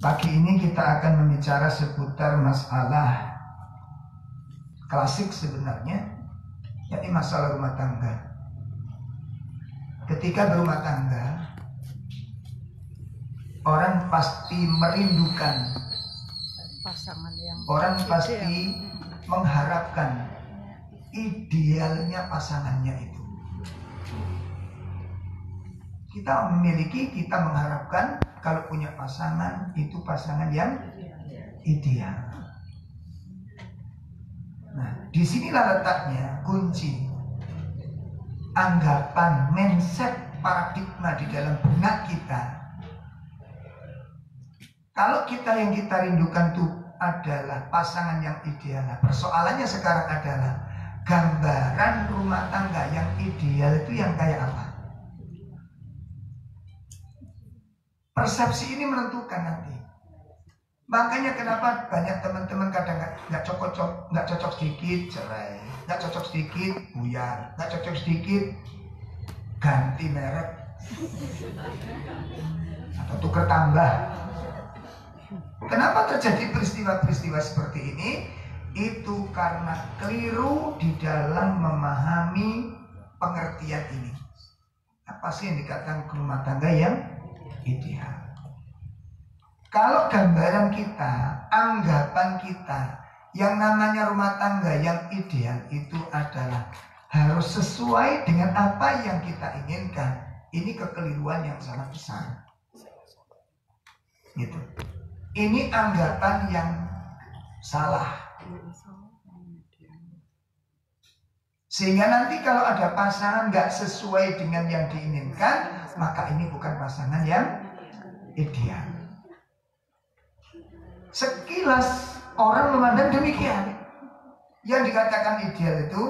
Pagi ini kita akan membicara seputar masalah klasik sebenarnya, yakni masalah rumah tangga. Ketika berumah tangga, orang pasti merindukan, orang pasti mengharapkan idealnya pasangannya itu. Kita mengharapkan kalau punya pasangan itu pasangan yang ideal. Nah, disinilah letaknya kunci anggapan, mindset, paradigma di dalam benak kita. Kalau yang kita rindukan itu adalah pasangan yang ideal, persoalannya sekarang adalah gambaran rumah tangga yang ideal itu yang kayak apa? Persepsi ini menentukan nanti. Makanya kenapa banyak teman-teman kadang nggak cocok sedikit cerai, nggak cocok sedikit buyar, nggak cocok sedikit ganti merek atau tukar tambah. Kenapa terjadi peristiwa-peristiwa seperti ini? Itu karena keliru di dalam memahami pengertian ini. Apa sih yang dikatakan rumah tangga yang ideal? Kalau gambaran kita, anggapan kita, yang namanya rumah tangga yang ideal itu adalah harus sesuai dengan apa yang kita inginkan. Ini kekeliruan yang sangat besar. Gitu. Ini anggapan yang salah. Sehingga nanti kalau ada pasangan nggak sesuai dengan yang diinginkan, maka ini bukan pasangan yang ideal. Sekilas orang memandang demikian. Yang dikatakan ideal itu,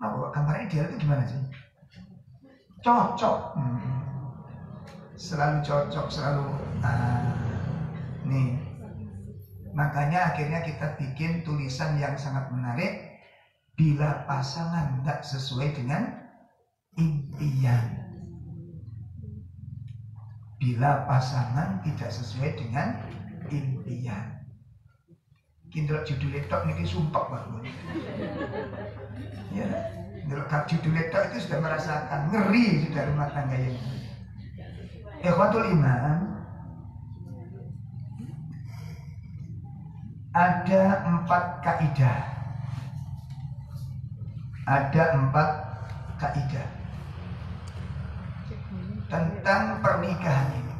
gambar ideal itu gimana sih? Cocok, selalu cocok, selalu nih. Makanya akhirnya kita bikin tulisan yang sangat menarik. Bila pasangan tidak sesuai dengan impian, bila pasangan tidak sesuai dengan impian. Kindel judul letok niki sumpah banget. Ya, kalau judul letok itu sudah merasakan ngeri sudah rumah tangga yang ini. Ikhwatul iman, ada 4 kaidah. Ada 4 kaidah tentang pernikahan ini.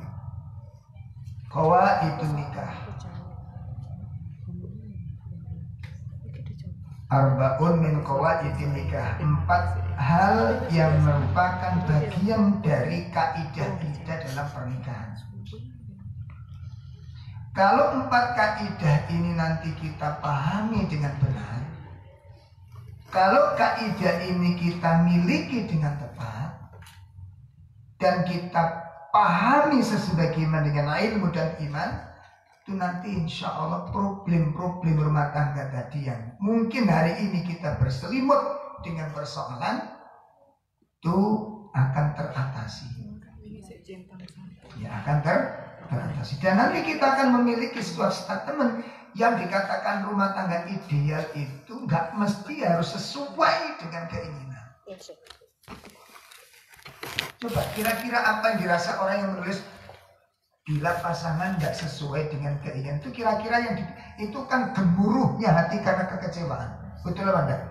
Qawaidun nikah. Arba'un min qawaidin nikah. 4 hal yang merupakan bagian dari kaidah-kaidah dalam pernikahan. Kalau 4 kaidah ini nanti kita pahami dengan benar, kalau kaidah ini kita miliki dengan tepat dan kita pahami sebagaimana dengan ilmu dan iman, itu nanti insya Allah problem-problem rumah tangga tadi yang mungkin hari ini kita berselimut dengan persoalan itu akan teratasi. Ya, akan teratasi. Dan nanti kita akan memiliki sebuah statement yang dikatakan rumah tangga ideal itu nggak mesti harus sesuai dengan keinginan. Coba kira-kira apa yang dirasa orang yang menulis bila pasangan nggak sesuai dengan keinginan itu, kira-kira yang itu kan gemuruhnya hati karena kekecewaan. Betul apa enggak?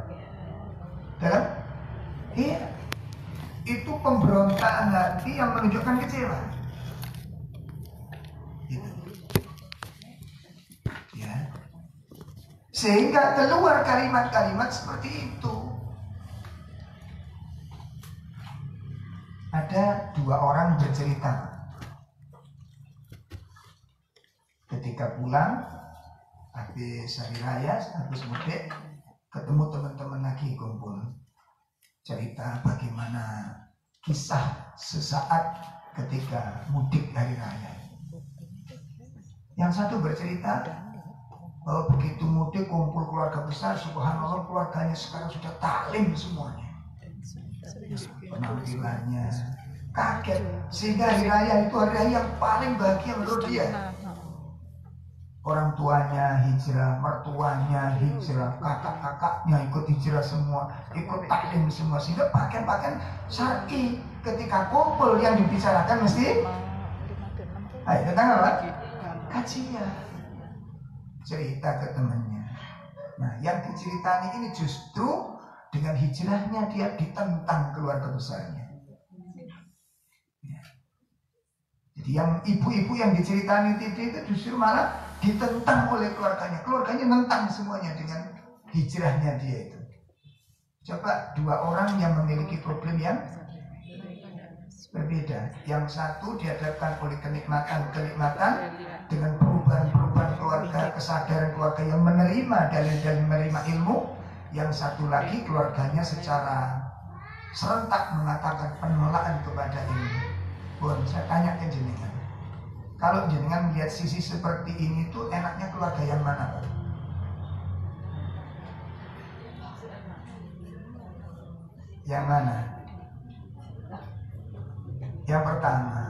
Dalam? Iya. Itu pemberontakan hati yang menunjukkan kecewa. Sehingga keluar kalimat-kalimat seperti itu. Ada 2 orang bercerita. Ketika pulang habis hari raya, habis mudik, ketemu teman-teman lagi kumpul. Cerita bagaimana kisah sesaat ketika mudik hari raya. Yang satu bercerita bahwa begitu mudik kumpul keluarga besar, subhanallah keluarganya sekarang sudah taklim semuanya. Penampilannya kaget, sehingga hari raya itu hari raya yang paling bahagia menurut dia. Orang tuanya hijrah, mertuanya hijrah, kakak-kakaknya ikut hijrah semua, ikut taklim semua. Sehingga pakaian-pakaian syar'i ketika kumpul yang dibicarakan mesti tentang apa? Kajian. Cerita ke temannya. Nah, yang diceritani ini justru dengan hijrahnya dia ditentang keluarga besarnya. Jadi yang ibu-ibu yang diceritani itu justru malah ditentang oleh keluarganya. Keluarganya nentang semuanya dengan hijrahnya dia itu. Coba dua orang yang memiliki problem yang berbeda. Yang satu dihadapkan oleh kenikmatan dengan perubahan-perubahan keluarga, kesadaran keluarga yang menerima dalil-dalil menerima ilmu. Yang satu lagi keluarganya secara serentak mengatakan penolakan kepada ilmu. Saya tanya ke jenengan, kalau jenengan melihat sisi seperti ini tuh enaknya keluarga yang mana, Pak? Yang mana? Yang pertama.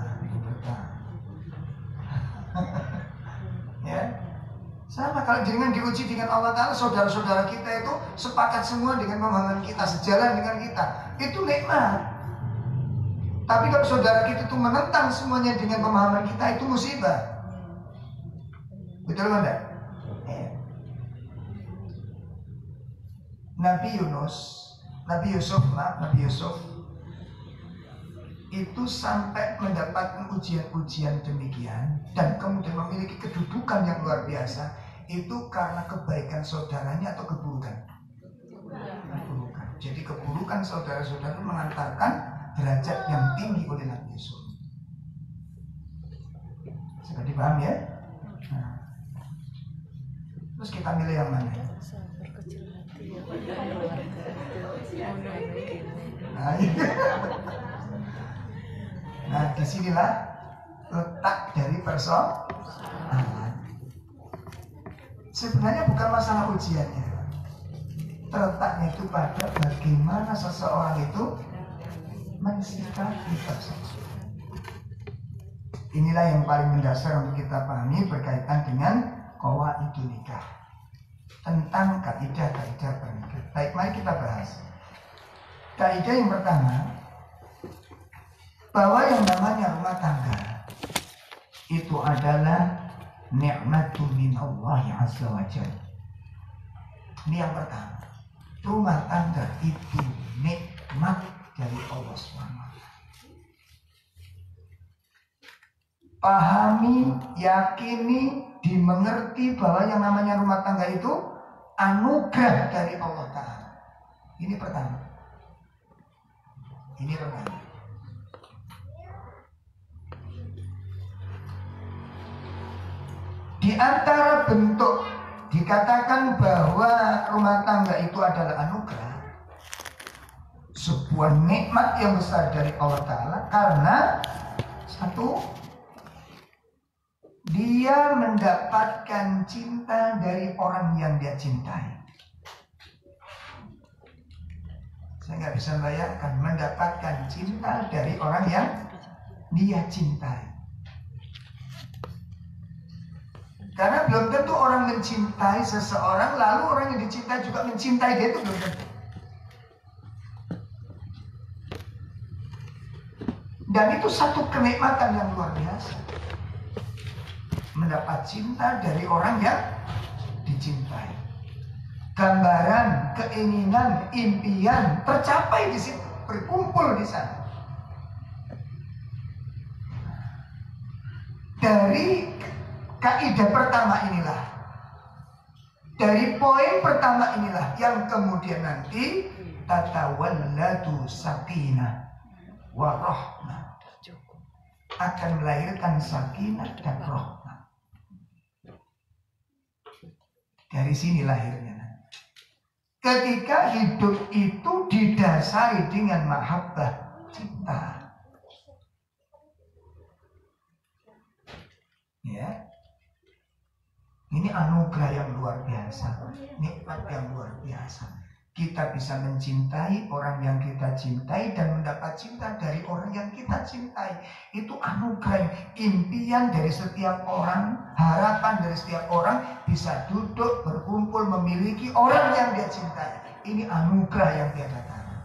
Ya, sama kalau jenengan diuji dengan Allah Ta'ala, saudara-saudara kita itu sepakat semua dengan pemahaman kita, sejalan dengan kita, itu nikmat. Tapi kalau saudara kita itu menentang semuanya dengan pemahaman kita, itu musibah. Betul enggak? Nabi Yusuf itu sampai mendapatkan ujian-ujian demikian dan kemudian memiliki kedudukan yang luar biasa. Itu karena kebaikan saudaranya atau keburukan? Keburukan. Jadi keburukan saudara-saudara mengantarkan derajat yang tinggi oleh Nabi Yusuf. Sudah dipaham ya? Nah. Terus kita milih yang mana? Nah, disinilah letak dari persoalan. Sebenarnya bukan masalah ujiannya. Terletaknya itu pada bagaimana seseorang itu mensikapi tersebut. Inilah yang paling mendasar untuk kita pahami berkaitan dengan qawaidun nikah, tentang kaidah-kaidah pernikahan. Baik, mari kita bahas. Kaidah yang pertama, bahwa yang namanya rumah tangga itu adalah nikmatu min Allah azza wa jalla. Ini yang pertama. Rumah tangga itu nikmat dari Allah SWT. Pahami, yakini, dimengerti bahwa yang namanya rumah tangga itu anugerah dari Allah Ta'ala. Ini pertama. Di antara bentuk dikatakan bahwa rumah tangga itu adalah anugerah, sebuah nikmat yang besar dari Allah Ta'ala, karena satu, dia mendapatkan cinta dari orang yang dia cintai. Saya nggak bisa bayangkan mendapatkan cinta dari orang yang dia cintai. Karena belum tentu orang mencintai seseorang lalu orang yang dicintai juga mencintai dia, itu belum tentu. Dan itu satu kenikmatan yang luar biasa, mendapat cinta dari orang yang dicintai. Gambaran, keinginan, impian tercapai di situ, berkumpul di sana. Dari kaidah pertama inilah, dari poin pertama inilah yang kemudian nanti tatawalladu sakinah wa rahmah, akan melahirkan sakinah dan rahmah. Dari sini lahirnya. Ketika hidup itu didasari dengan mahabbah, cinta. Ya. Ini anugerah yang luar biasa, nikmat yang luar biasa. Kita bisa mencintai orang yang kita cintai dan mendapat cinta dari orang yang kita cintai. Itu anugerah, impian dari setiap orang, harapan dari setiap orang bisa duduk, berkumpul, memiliki orang yang dia cintai. Ini anugerah yang tiada tara.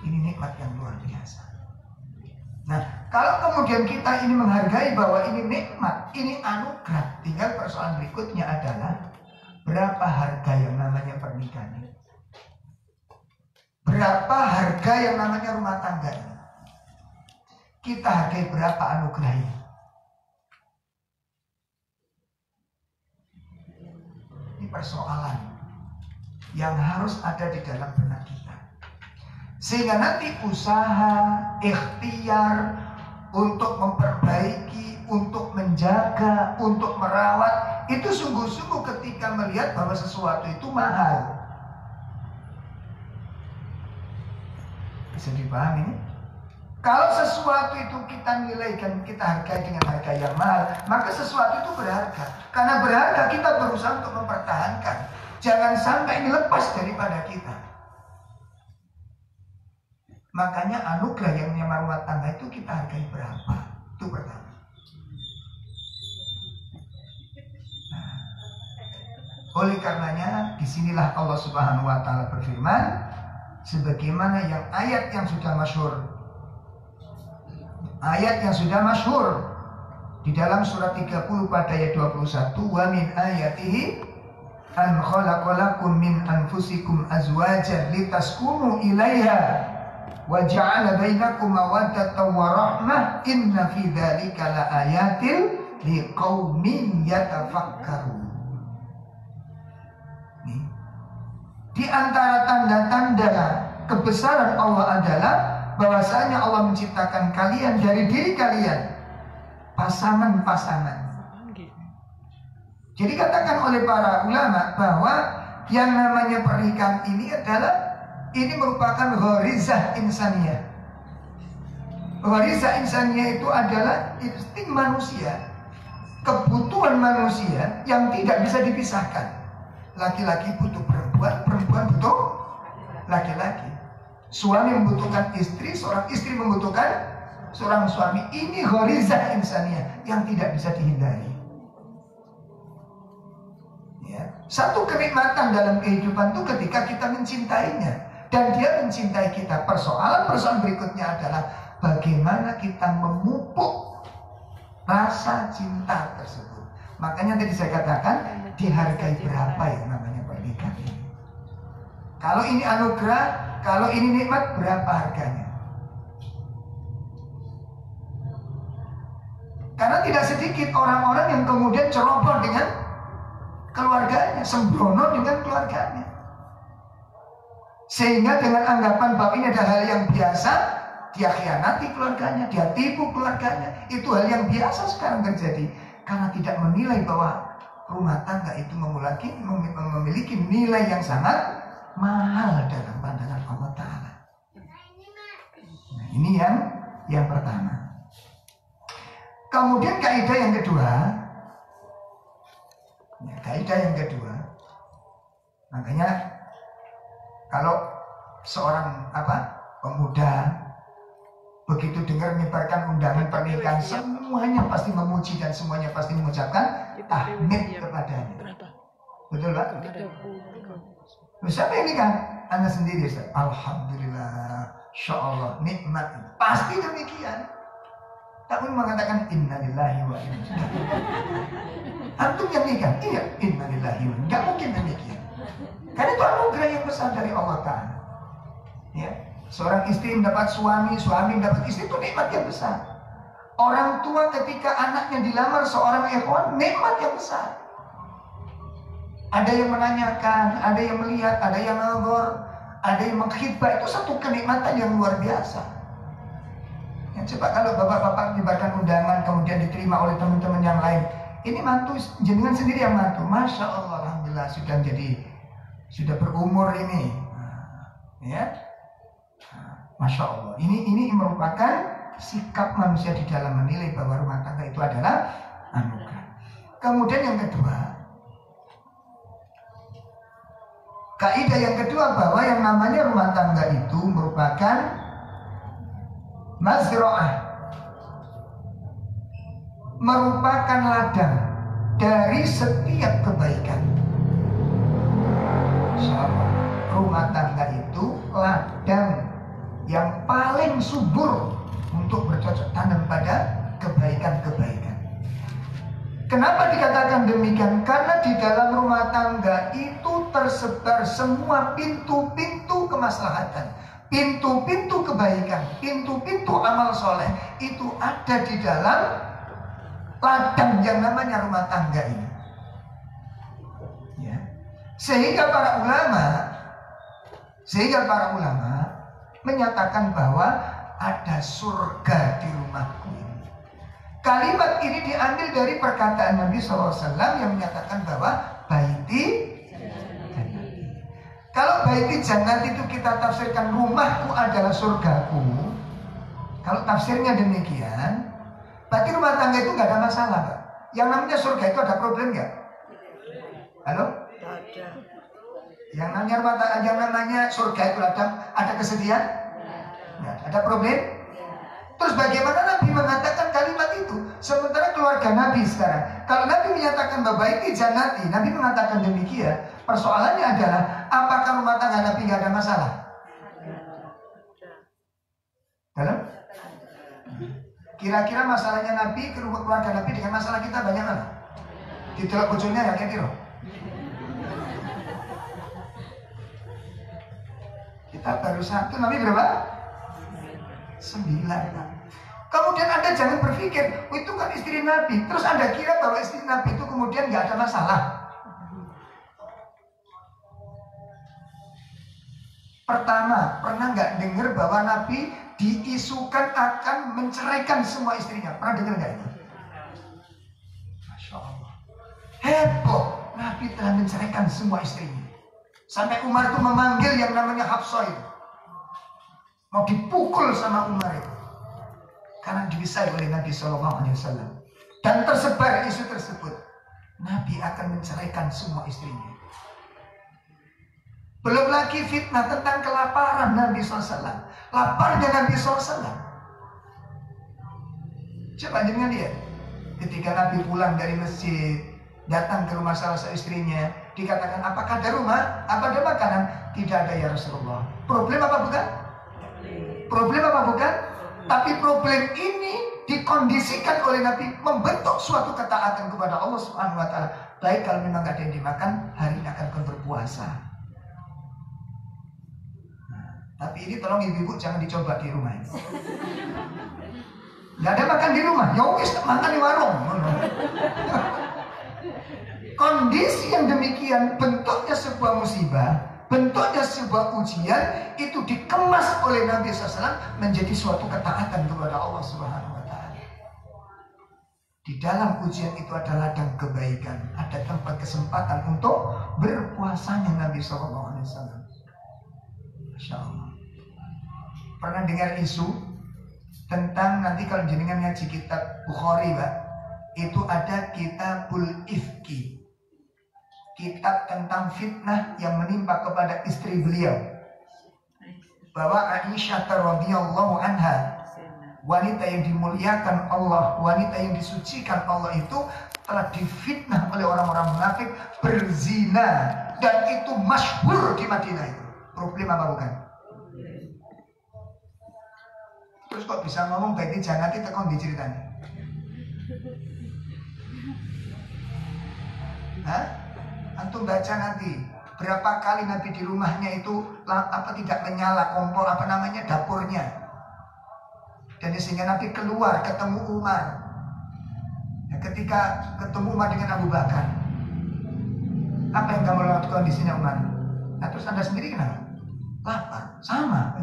Ini nikmat yang luar biasa. Nah, kalau kemudian kita ini menghargai bahwa ini nikmat, ini anugerah, tinggal persoalan berikutnya adalah berapa harga yang namanya pernikahan ini? Berapa harga yang namanya rumah tangga ini? Kita hargai berapa anugerah ini? Ini persoalan yang harus ada di dalam benak kita. Sehingga nanti usaha, ikhtiar untuk memperbaiki, untuk menjaga, untuk merawat, itu sungguh-sungguh ketika melihat bahwa sesuatu itu mahal. Bisa dipahami? Kalau sesuatu itu kita nilai dan kita hargai dengan harga yang mahal, maka sesuatu itu berharga. Karena berharga kita berusaha untuk mempertahankan. Jangan sampai ini lepas daripada kita. Makanya anugerah yang namanya rumah tangga itu kita hargai berapa? Itu pertama. Oleh karenanya, disinilah Allah Subhanahu wa Ta'ala berfirman, sebagaimana yang ayat yang sudah masyhur. Ayat yang sudah masyhur di dalam surat 30 pada ayat 21, wa min ayatihi an khalaqalakum min anfusikum azwajan litaskunu ilaiha wa ja'ala bainakum mawaddatan wa rahmah inna fi dzalika laayatil liqaumin yatafakkarun. Di antara tanda-tanda kebesaran Allah adalah bahwasanya Allah menciptakan kalian dari diri kalian pasangan-pasangan. Jadi katakan oleh para ulama bahwa yang namanya pernikahan ini merupakan gharizah insaniyah. Gharizah insaniyah itu adalah insting manusia, kebutuhan manusia yang tidak bisa dipisahkan. Laki-laki butuh perempuan, perempuan butuh laki-laki. Suami membutuhkan istri, seorang istri membutuhkan seorang suami. Ini gharizah insaniyah yang tidak bisa dihindari. Ya. Satu kenikmatan dalam kehidupan itu ketika kita mencintainya dan dia mencintai kita. Persoalan berikutnya adalah bagaimana kita memupuk rasa cinta tersebut. Makanya tadi saya katakan, dihargai berapa yang namanya pernikahan ini. Kalau ini anugerah, kalau ini nikmat, berapa harganya? Karena tidak sedikit orang-orang yang kemudian ceroboh dengan keluarganya, sembrono dengan keluarganya. Sehingga dengan anggapan bahwa ini adalah hal yang biasa, dia khianati keluarganya, dia tipu keluarganya. Itu hal yang biasa sekarang terjadi. Karena tidak menilai bahwa rumah tangga itu memiliki nilai yang sangat mahal dalam pandangan Allah Ta'ala. Nah, ini yang pertama. Kemudian kaidah yang kedua. Kaidah yang kedua. Makanya kalau seorang pemuda begitu dengar menyebarkan undangan pernikahan, semuanya pasti memuji dan semuanya pasti mengucapkan tahmid kepadanya. Betul, Pak? Siapa yang nikah? Anda sendiri, Ustaz. Alhamdulillah, insyaallah, nikmat. Pasti demikian. Tak pun mengatakan innalillahi wa inna ilaihi raji'un. Antum yang nikah? Iya, innalillahi wa inna. Enggak mungkin demikian. Karena itu anugerah yang besar dari Allah Ta'ala. Ya. Seorang istri mendapat suami, suami mendapat istri, itu nikmat yang besar. Orang tua ketika anaknya dilamar seorang ikhwan, nikmat yang besar. Ada yang menanyakan, ada yang melihat, ada yang ngelor, ada yang mengkhidbah. Itu satu kenikmatan yang luar biasa. Ya, coba kalau bapak-bapak menyebarkan undangan kemudian diterima oleh teman-teman yang lain, ini mantu jenengan sendiri yang mantu. Masya Allah, alhamdulillah sudah berumur ini. Ya. Masya Allah, ini merupakan sikap manusia di dalam menilai bahwa rumah tangga itu adalah anugerah. Kemudian yang kedua, Kaidah yang kedua bahwa yang namanya rumah tangga itu merupakan mazra'ah, merupakan ladang dari setiap kebaikan. Rumah tangga itu ladang yang paling subur untuk bercocok tanam pada kebaikan-kebaikan. Kenapa dikatakan demikian? Karena di dalam rumah tangga itu tersebar semua pintu-pintu kemaslahatan, pintu-pintu kebaikan, pintu-pintu amal soleh. Itu ada di dalam ladang yang namanya rumah tangga ini. Ya. Sehingga para ulama menyatakan bahwa ada surga di rumahku ini. Kalimat ini diambil dari perkataan Nabi SAW yang menyatakan bahwa baiti jannati. Kalau baiti jannati itu kita tafsirkan rumahku adalah surgaku. Kalau tafsirnya demikian, berarti rumah tangga itu nggak ada masalah, Pak. Yang namanya surga itu ada problem nggak? Halo? Ada. Yang namanya surga itu ada kesedihan? Ada problem? Terus bagaimana Nabi mengatakan kalimat itu? Sementara keluarga Nabi sekarang, kalau Nabi menyatakan bahwa itu jannati, Nabi mengatakan demikian. Persoalannya adalah, apakah rumah tangga Nabi nggak ada masalah? Dalam? Kira-kira masalahnya Nabi, keluarga Nabi dengan masalah kita banyak mana? Ditolak bojone ya kira-kira. Kita baru satu, Nabi berapa? 9. Kemudian Anda jangan berpikir, oh, itu kan istri Nabi. Terus Anda kira bahwa istri Nabi itu kemudian nggak ada masalah. Pertama, pernah nggak dengar bahwa Nabi diisukan akan menceraikan semua istrinya? Pernah dengar nggak itu? Masya Allah. Heboh, Nabi telah menceraikan semua istrinya. Sampai Umar itu memanggil yang namanya Hafsah itu. Mau dipukul sama Umar itu. Karena dibisai oleh Nabi SAW. Dan tersebar isu tersebut. Nabi akan menceraikan semua istrinya. Belum lagi fitnah tentang kelaparan Nabi SAW. Laparnya Nabi SAW. Coba jangan lihat. Ketika Nabi pulang dari masjid, datang ke rumah salah satu istrinya, dikatakan, apakah ada rumah? Apa ada makanan? Tidak ada ya Rasulullah. Problem apa bukan? Problem apa bukan? Tapi problem ini dikondisikan oleh Nabi membentuk suatu ketaatan kepada Allah Subhanahu wa taala. Baik kalau memang gak ada yang dimakan, hari ini akan berpuasa. Tapi ini tolong ibu-ibu jangan dicoba di rumah ini. Gak ada makan di rumah, ya wis makan di warung. Kondisi yang demikian bentuknya sebuah musibah, bentuknya sebuah ujian, itu dikemas oleh Nabi SAW menjadi suatu ketaatan kepada Allah Subhanahu wa taala. Di dalam ujian itu ada ladang kebaikan, ada tempat kesempatan untuk berpuasanya Nabi SAW. Masya Allah. Pernah dengar isu tentang nanti kalau jenengan ngaji kitab Bukhari, Pak, itu ada kitabul ifki, kitab tentang fitnah yang menimpa kepada istri beliau, bahwa Aisyah radhiyallahu anha, wanita yang dimuliakan Allah, wanita yang disucikan Allah itu telah difitnah oleh orang-orang munafik berzina, dan itu masyhur di Madinah itu. Problem apa bukan? Terus kok bisa ngomong baiti jannati tekon diceritani? Hah? Antum baca nanti berapa kali Nabi di rumahnya itu tidak menyala kompor dapurnya. Dan sehingga Nabi keluar ketemu Umar. Dan ketika ketemu Umar dengan Abu Bakar, apa yang kamu lakukan di sini Umar? Nah terus Anda sendiri kenapa? Lapar, sama.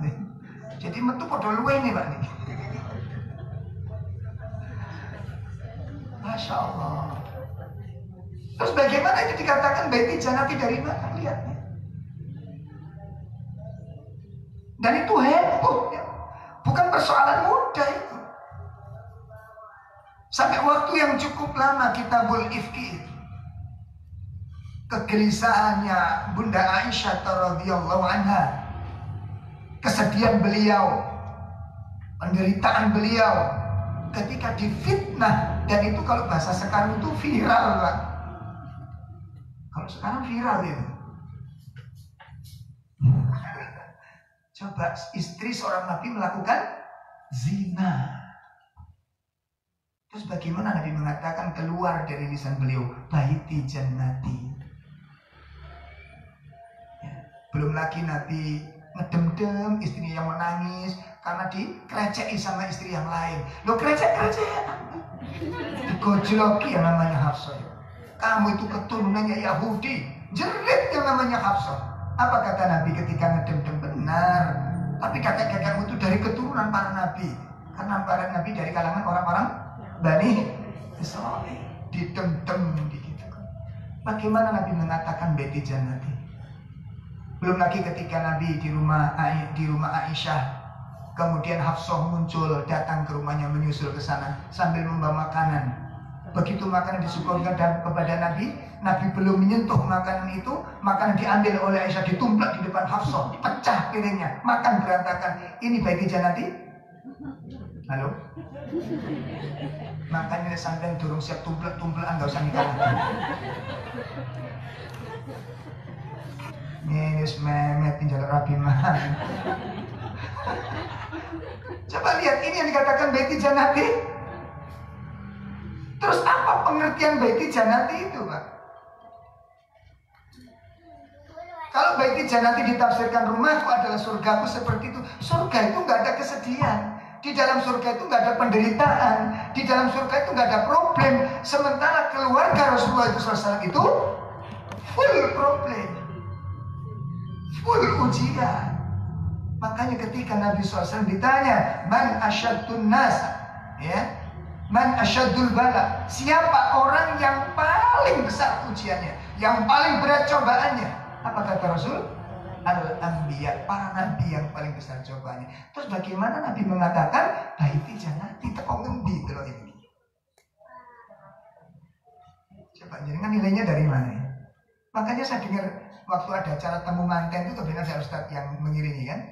Jadi metu podo luwe nih Pak nih. Masya Allah. Terus bagaimana itu dikatakan baiti jannati dari mana? Lihat. Dan itu heboh ya. Bukan persoalan mudah itu. Sampai waktu yang cukup lama kitabul ifki itu. kegelisahannya Bunda Aisyah radhiyallahu anha, kesedihan beliau, penderitaan beliau ketika difitnah. Dan itu kalau bahasa sekarang itu viral, Pak. Kalau sekarang viral itu. Coba istri seorang Nabi melakukan zina. Terus bagaimana Nabi mengatakan keluar dari lisan beliau, baiti jannati. Ya. Belum lagi Nabi ngedem-dem istrinya yang menangis karena dikerecei sama istri yang lain. Lo krecek-krecek. Digojloki yang namanya Hafsah. Kamu itu keturunannya Yahudi. Jerit yang namanya Hafsah. Apa kata Nabi ketika ngedem-dem? Benar. Tapi kakek-kakekmu itu dari keturunan para Nabi. Karena para Nabi dari kalangan orang-orang Bani Israil. Didem-dem begitu. Bagaimana Nabi mengatakan baiti jannati? Belum lagi ketika Nabi di rumah Aisyah, kemudian Hafsah muncul datang ke rumahnya, menyusul ke sana sambil membawa makanan. Begitu makanan disuguhkan kepada Nabi, Nabi belum menyentuh makanan itu, makanan diambil oleh Aisyah, ditumplak di depan Hafsah, pecah piringnya, makan berantakan. Ini baiti jannati? Halo? Makanya sampai durung siap tumplak-tumplakan, gak usah nikah lagi. Ini memet tinggal rapi mah. Coba lihat, ini yang dikatakan baiti jannati. Terus apa pengertian baiti jannati itu, Pak? Kalau baiti jannati ditafsirkan rumahku adalah surgaku seperti itu. Surga itu nggak ada kesedihan. Di dalam surga itu nggak ada penderitaan. Di dalam surga itu nggak ada problem. Sementara keluarga Rasulullah itu SAW itu full problem, full ujian. Makanya ketika Nabi SAW ditanya, man asyaddun nas, ya, man asyaddul bala, siapa orang yang paling besar ujiannya, yang paling berat cobaannya? Apa kata Rasul? Al-Anbiya, para nabi yang paling besar cobaannya. Terus bagaimana Nabi mengatakan baiti jannati, tekok ngendi delok ini? Coba jenengan nilainya dari mana ya? Makanya saya dengar waktu ada acara temu manten itu kebetulan saya Ustadz yang mengiringi kan.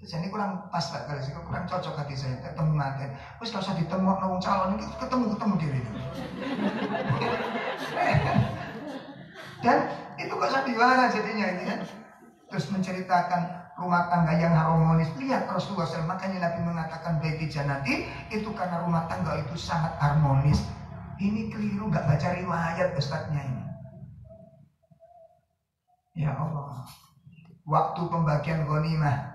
Terus ini kurang pas Pak, kalau saya kurang cocok hati saya temu manten. Terus kalau saya ditemu nong calon itu ketemu diri. Dan itu kok sandiwara jadinya ini kan. Terus menceritakan rumah tangga yang harmonis. Lihat Rasulullah SAW, makanya Nabi mengatakan baiti jannati itu karena rumah tangga itu sangat harmonis. Ini keliru, nggak baca riwayat Ustadznya ini. Ya Allah. Waktu pembagian ghanimah.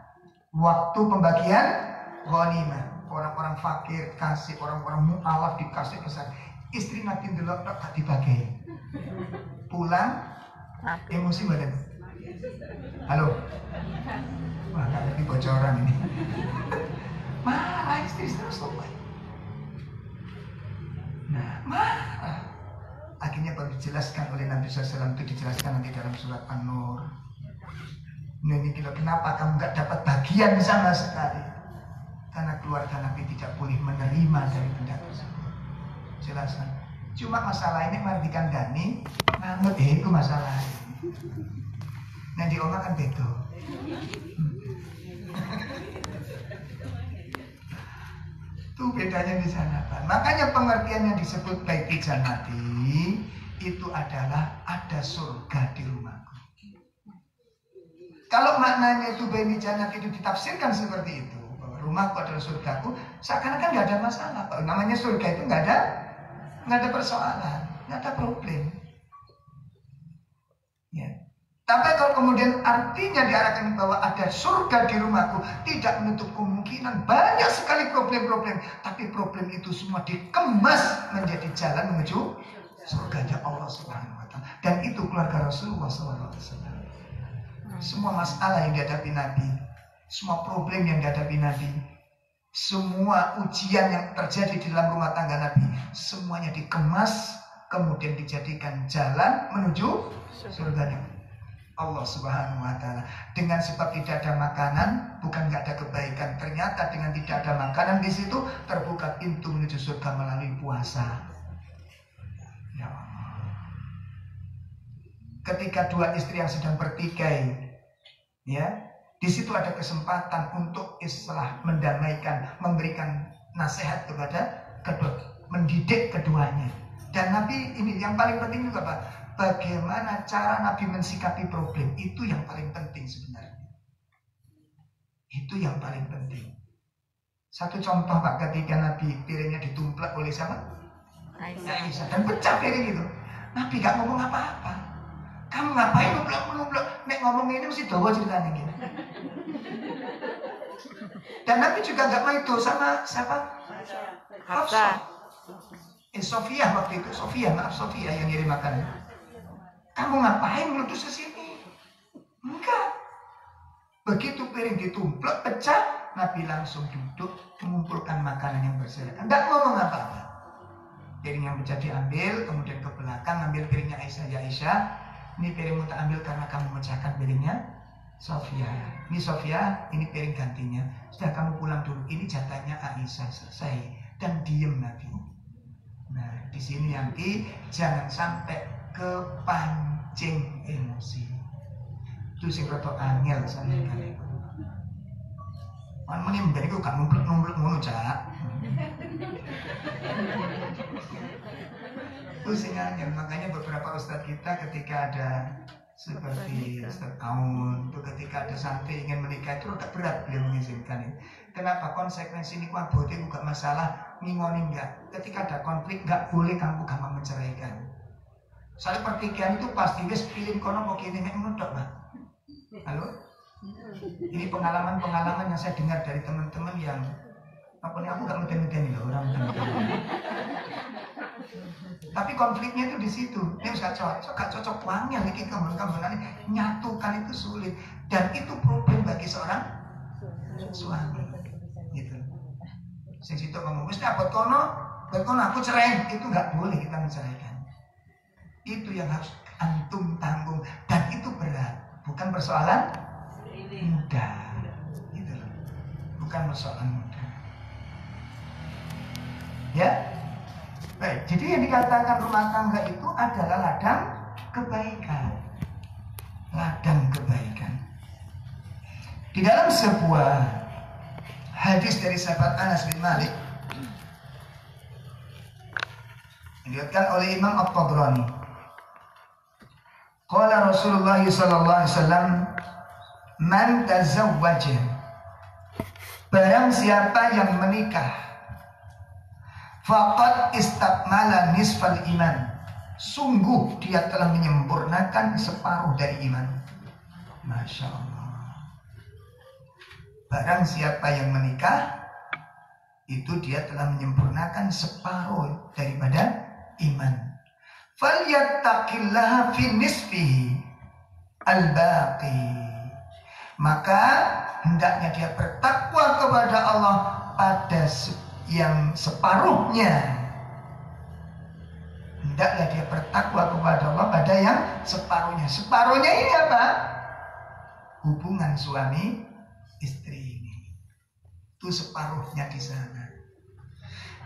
Orang-orang fakir kasih, orang-orang mu'alaf dikasih besar. Istri Nabi delok tak dibagi. Pulang emosi badan. Halo. Wah, ini bocoran ini. Marah istri terus sobat. Nah, marah. Akhirnya baru dijelaskan oleh Nabi SAW, itu dijelaskan nanti dalam surat An-Nur. Nah, ini kenapa kamu gak dapat bagian sama sekali? Karena keluarga Nabi tidak boleh menerima dari benda tersebut. Jelaskan. Cuma masalah ini mari dikandani, nganut itu masalah. Nah di omah kan beda. Itu bedanya di sana, Pak. Makanya pengertian yang disebut baiti jannati itu adalah ada surga di rumahku. Kalau maknanya itu baiti jannati itu ditafsirkan seperti itu, bahwa rumahku adalah surgaku, seakan-akan nggak ada masalah. Kalau namanya surga itu nggak ada persoalan, nggak ada problem. Ya. Tapi kalau kemudian artinya diarahkan bahwa ada surga di rumahku, tidak menutup kemungkinan banyak sekali problem-problem. Tapi problem itu semua dikemas menjadi jalan menuju surganya Allah Subhanahu wa Ta'ala. Dan itu keluarga Rasulullah SAW. Semua masalah yang dihadapi Nabi, semua problem yang dihadapi Nabi, semua ujian yang terjadi di dalam rumah tangga Nabi, semuanya dikemas kemudian dijadikan jalan menuju surganya Allah Subhanahu wa Ta'ala. Dengan sebab tidak ada makanan, bukan nggak ada kebaikan. Ternyata dengan tidak ada makanan di situ terbuka pintu menuju surga melalui puasa. Ya Allah. ketika dua istri yang sedang bertikai, ya, di situ ada kesempatan untuk islah, mendamaikan, memberikan nasihat kepada mendidik keduanya. Dan Nabi ini yang paling penting juga Pak, bagaimana cara Nabi mensikapi problem, itu yang paling penting sebenarnya. Itu yang paling penting. Satu contoh Pak, ketika Nabi piringnya ditumplak oleh siapa? Aisyah. Dan pecah piring itu. Nabi gak ngomong apa-apa. Kamu ngapain numplak? Nek ngomong ini mesti dawa ceritanya gini. Dan Nabi juga gak mau itu sama siapa? Hafsah. Sofia waktu itu. Sofia yang ngirim makanan. Kamu ngapain melutus ke sini? Enggak. Begitu piring ditumplak pecah, Nabi langsung duduk mengumpulkan makanan yang berserakan. Enggak ngomong apa-apa. Piring yang pecah diambil, kemudian ke belakang ambil piringnya Aisyah. Ya Aisyah, ini piringmu tak ambil karena kamu memecahkan piringnya Sofia. Ini Sofia, ini piring gantinya. Sudah kamu pulang dulu. Ini jatahnya Aisyah, selesai. Dan diem Nabi. Nah, di sini nanti jangan sampai kepancing emosi. Itu sing rada angel sampeyan kali. Man muni mbene iku gak numplek ngono, Cak. Itu sing angel, makanya beberapa ustadz kita ketika ada seperti Ustadz Aun, itu ketika ada santri ingin menikah itu agak berat beliau mengizinkan itu. Kenapa? Konsekuensi ini abote juga masalah ngingoni enggak. Ketika ada konflik enggak boleh kamu gampang menceraikan. Soalnya pertikaian itu pasti wis pilih kono kok kene mek ngono tok, Pak. Halo? Ini pengalaman-pengalaman yang saya dengar dari teman-teman yang apa nih, aku gak meden-meden loh orang meden-meden. Tapi konfliknya itu di situ. Ini gak cocok wangi nih kita kamu nyatukan itu sulit dan itu problem bagi seorang suami. Gitu. Sing situ ngomong wis apa kono aku cerai, itu nggak boleh kita menceraikan. Itu yang harus antum tanggung dan itu berat. Bukan persoalan mudah, gitu loh. Bukan persoalan mudah. Ya, baik. Jadi yang dikatakan rumah tangga itu adalah ladang kebaikan, ladang kebaikan. Di dalam sebuah hadis dari sahabat Anas bin Malik, diriwayatkan oleh Imam At-Tabrani. Qala Rasulullah sallallahu alaihi wasallam, man tazawwaja, barang siapa yang menikah, faqad istakmala nisfal iman, sungguh dia telah menyempurnakan separuh dari iman. Masya Allah. Barang siapa yang menikah, itu dia telah menyempurnakan separuh daripada iman. Falyattaqillaha fi nisfihi al-baqi, maka hendaknya dia bertakwa kepada Allah pada yang separuhnya. Hendaklah dia bertakwa kepada Allah pada yang separuhnya. Separuhnya ini apa? Hubungan suami istri ini. Itu separuhnya di sana.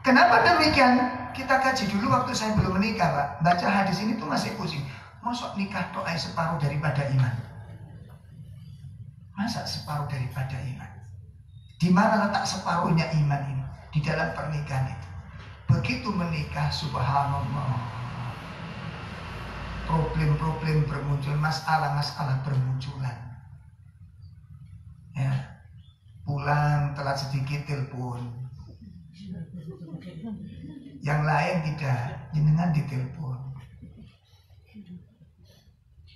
Kenapa demikian? Kita kaji dulu waktu saya belum menikah, Pak. Baca hadis ini tuh masih pusing. Masa nikah to'ai separuh daripada iman? Masa separuh daripada iman? Di mana letak separuhnya iman ini? Di dalam pernikahan itu. Begitu menikah, subhanallah, problem-problem bermuncul, masalah-masalah bermunculan. Ya, pulang telat sedikit telepon. Yang lain tidak, jenengan ditelepon.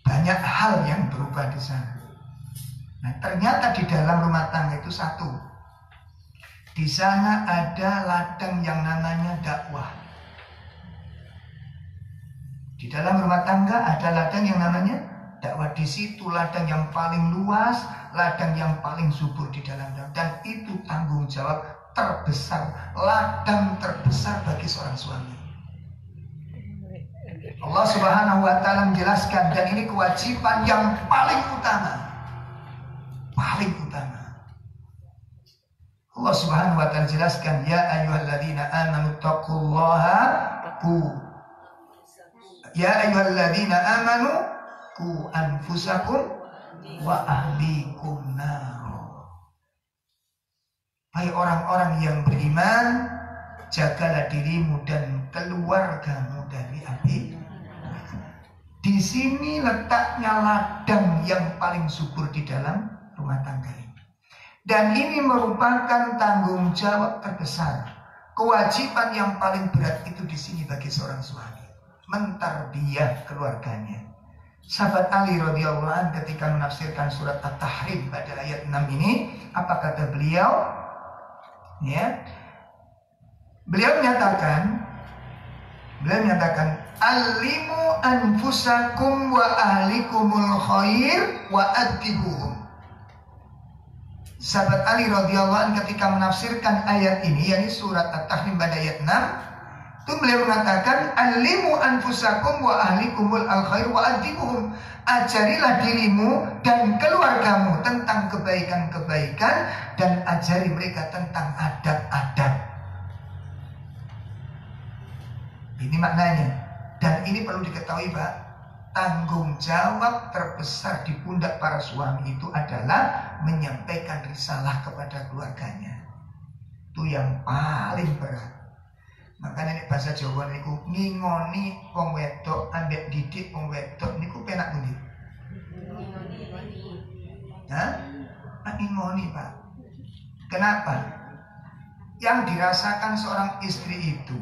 Banyak hal yang berubah di sana. Nah, ternyata di dalam rumah tangga itu satu, di sana ada ladang yang namanya dakwah. Di dalam rumah tangga ada ladang yang namanya dakwah. Di situ ladang yang paling luas, ladang yang paling subur di dalam dakwah. Dan itu tanggung jawab terbesar, ladang terbesar bagi seorang suami. Allah Subhanahu wa Ta'ala menjelaskan, dan ini kewajiban yang paling utama. Paling utama. Allah Subhanahu wa Ta'ala jelaskan, ya ayyuhalladzina amanu taqullaha ya ayyuhalladzina amanu ku anfusakum wa ahlikum naro. Hai orang-orang yang beriman, jagalah dirimu dan keluargamu dari api. Di sini letaknya ladang yang paling subur di dalam rumah tangga ini. Dan ini merupakan tanggung jawab terbesar. Kewajiban yang paling berat itu di sini bagi seorang suami, mentarbiyah keluarganya. Sahabat Ali radhiyallahu anhu ketika menafsirkan surat At-Tahrim pada ayat 6 ini, apa kata beliau? Ya, beliau menyatakan, alimu anfusakum wa ahlikumul khair wa adibuhum. Sahabat Ali radhiyallahu anhu ketika menafsirkan ayat ini, yakni surat At-Tahrim pada ayat 6, itu beliau mengatakan alimu anfusakum wa ahlikumul khair wa adibuhum. Ajarilah dirimu dan keluargamu tentang kebaikan-kebaikan dan ajari mereka tentang adab-adab. Ini maknanya. Dan ini perlu diketahui, Pak, tanggung jawab terbesar di pundak para suami itu adalah menyampaikan risalah kepada keluarganya. Itu yang paling berat. Makanya ini bahasa Jawa niku ngingoni wong wedok ambek didik wong wedok niku penak pundi? Hah? Ngingoni, Pak. Kenapa? Yang dirasakan seorang istri itu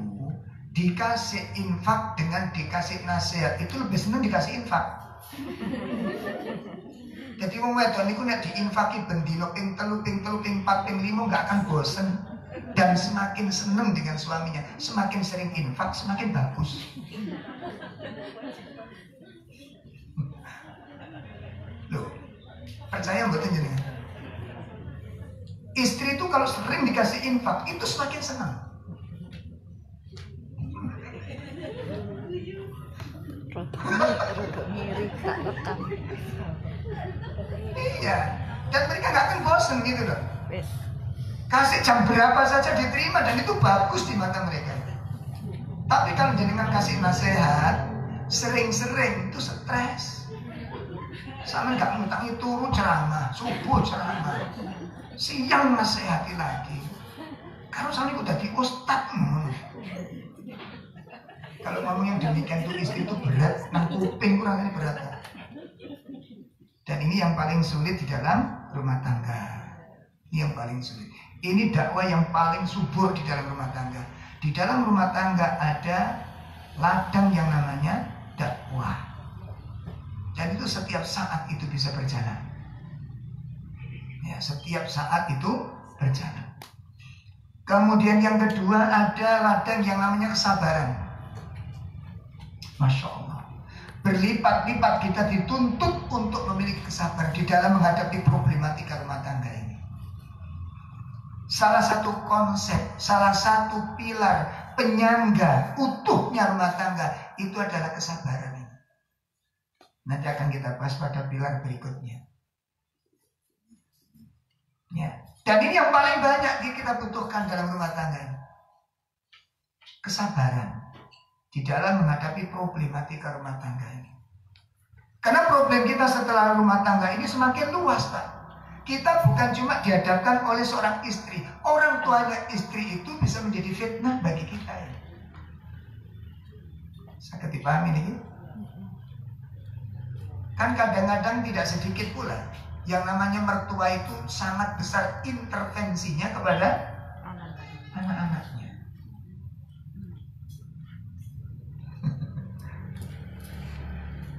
dikasih infak dengan dikasih nasihat itu lebih senang dikasih infak. Jadi wong wedok niku nek diinfaki bendino ping 3, ping 4, ping 5 enggak akan bosen. Dan semakin senang dengan suaminya, semakin sering infak, semakin bagus. Loh, percaya mboten jenengan? Istri itu kalau sering dikasih infak, itu semakin senang. Iya, dan mereka nggak akan bosen gitu loh. Kasih jam berapa saja diterima dan itu bagus di mata mereka. Tapi kalau jenengan kasih nasihat sering-sering itu stres. Sama nggak ngutangi turu ceramah, subuh ceramah, siang nasihati lagi. Kalau sama udah di ustad. Kalau ngomong yang demikian itu istri itu berat, nang kuping kurang ini berat. Dan ini yang paling sulit di dalam rumah tangga. Ini yang paling sulit. Ini dakwah yang paling subur di dalam rumah tangga. Di dalam rumah tangga ada ladang yang namanya dakwah. Dan itu setiap saat itu bisa berjalan. Ya, setiap saat itu berjalan. Kemudian yang kedua ada ladang yang namanya kesabaran. Masya Allah. Berlipat-lipat kita dituntut untuk memiliki kesabaran di dalam menghadapi problematika rumah tangga ini. Salah satu konsep, salah satu pilar penyangga utuhnya rumah tangga itu adalah kesabaran ini. Nanti akan kita bahas pada pilar berikutnya. Ya. Dan ini yang paling banyak kita butuhkan dalam rumah tangga ini. Kesabaran di dalam menghadapi problematika rumah tangga ini. Karena problem kita setelah rumah tangga ini semakin luas, Pak. Kita bukan cuma dihadapkan oleh seorang istri. Orang tuanya istri itu bisa menjadi fitnah bagi kita ya. Saya dipahami ini. Kan kadang-kadang tidak sedikit pula yang namanya mertua itu sangat besar intervensinya kepada anak-anaknya.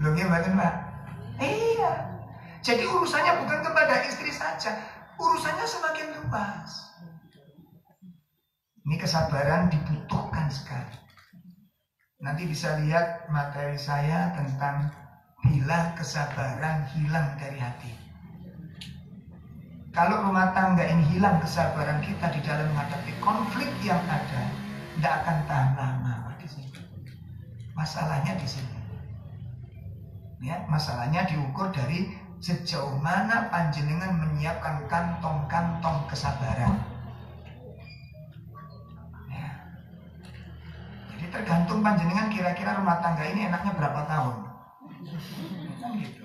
Belum ya, Mbak? Iya. Jadi urusannya bukan kepada istri saja, urusannya semakin luas. Ini kesabaran dibutuhkan sekali. Nanti bisa lihat materi saya tentang bila kesabaran hilang dari hati. Kalau rumah tangga ini hilang kesabaran kita di dalam menghadapi konflik yang ada, tidak akan tahan lama di sini. Masalahnya di sini. Ya, masalahnya diukur dari sejauh mana panjenengan menyiapkan kantong-kantong kesabaran. Ya. Jadi tergantung panjenengan kira-kira rumah tangga ini enaknya berapa tahun. Kan gitu.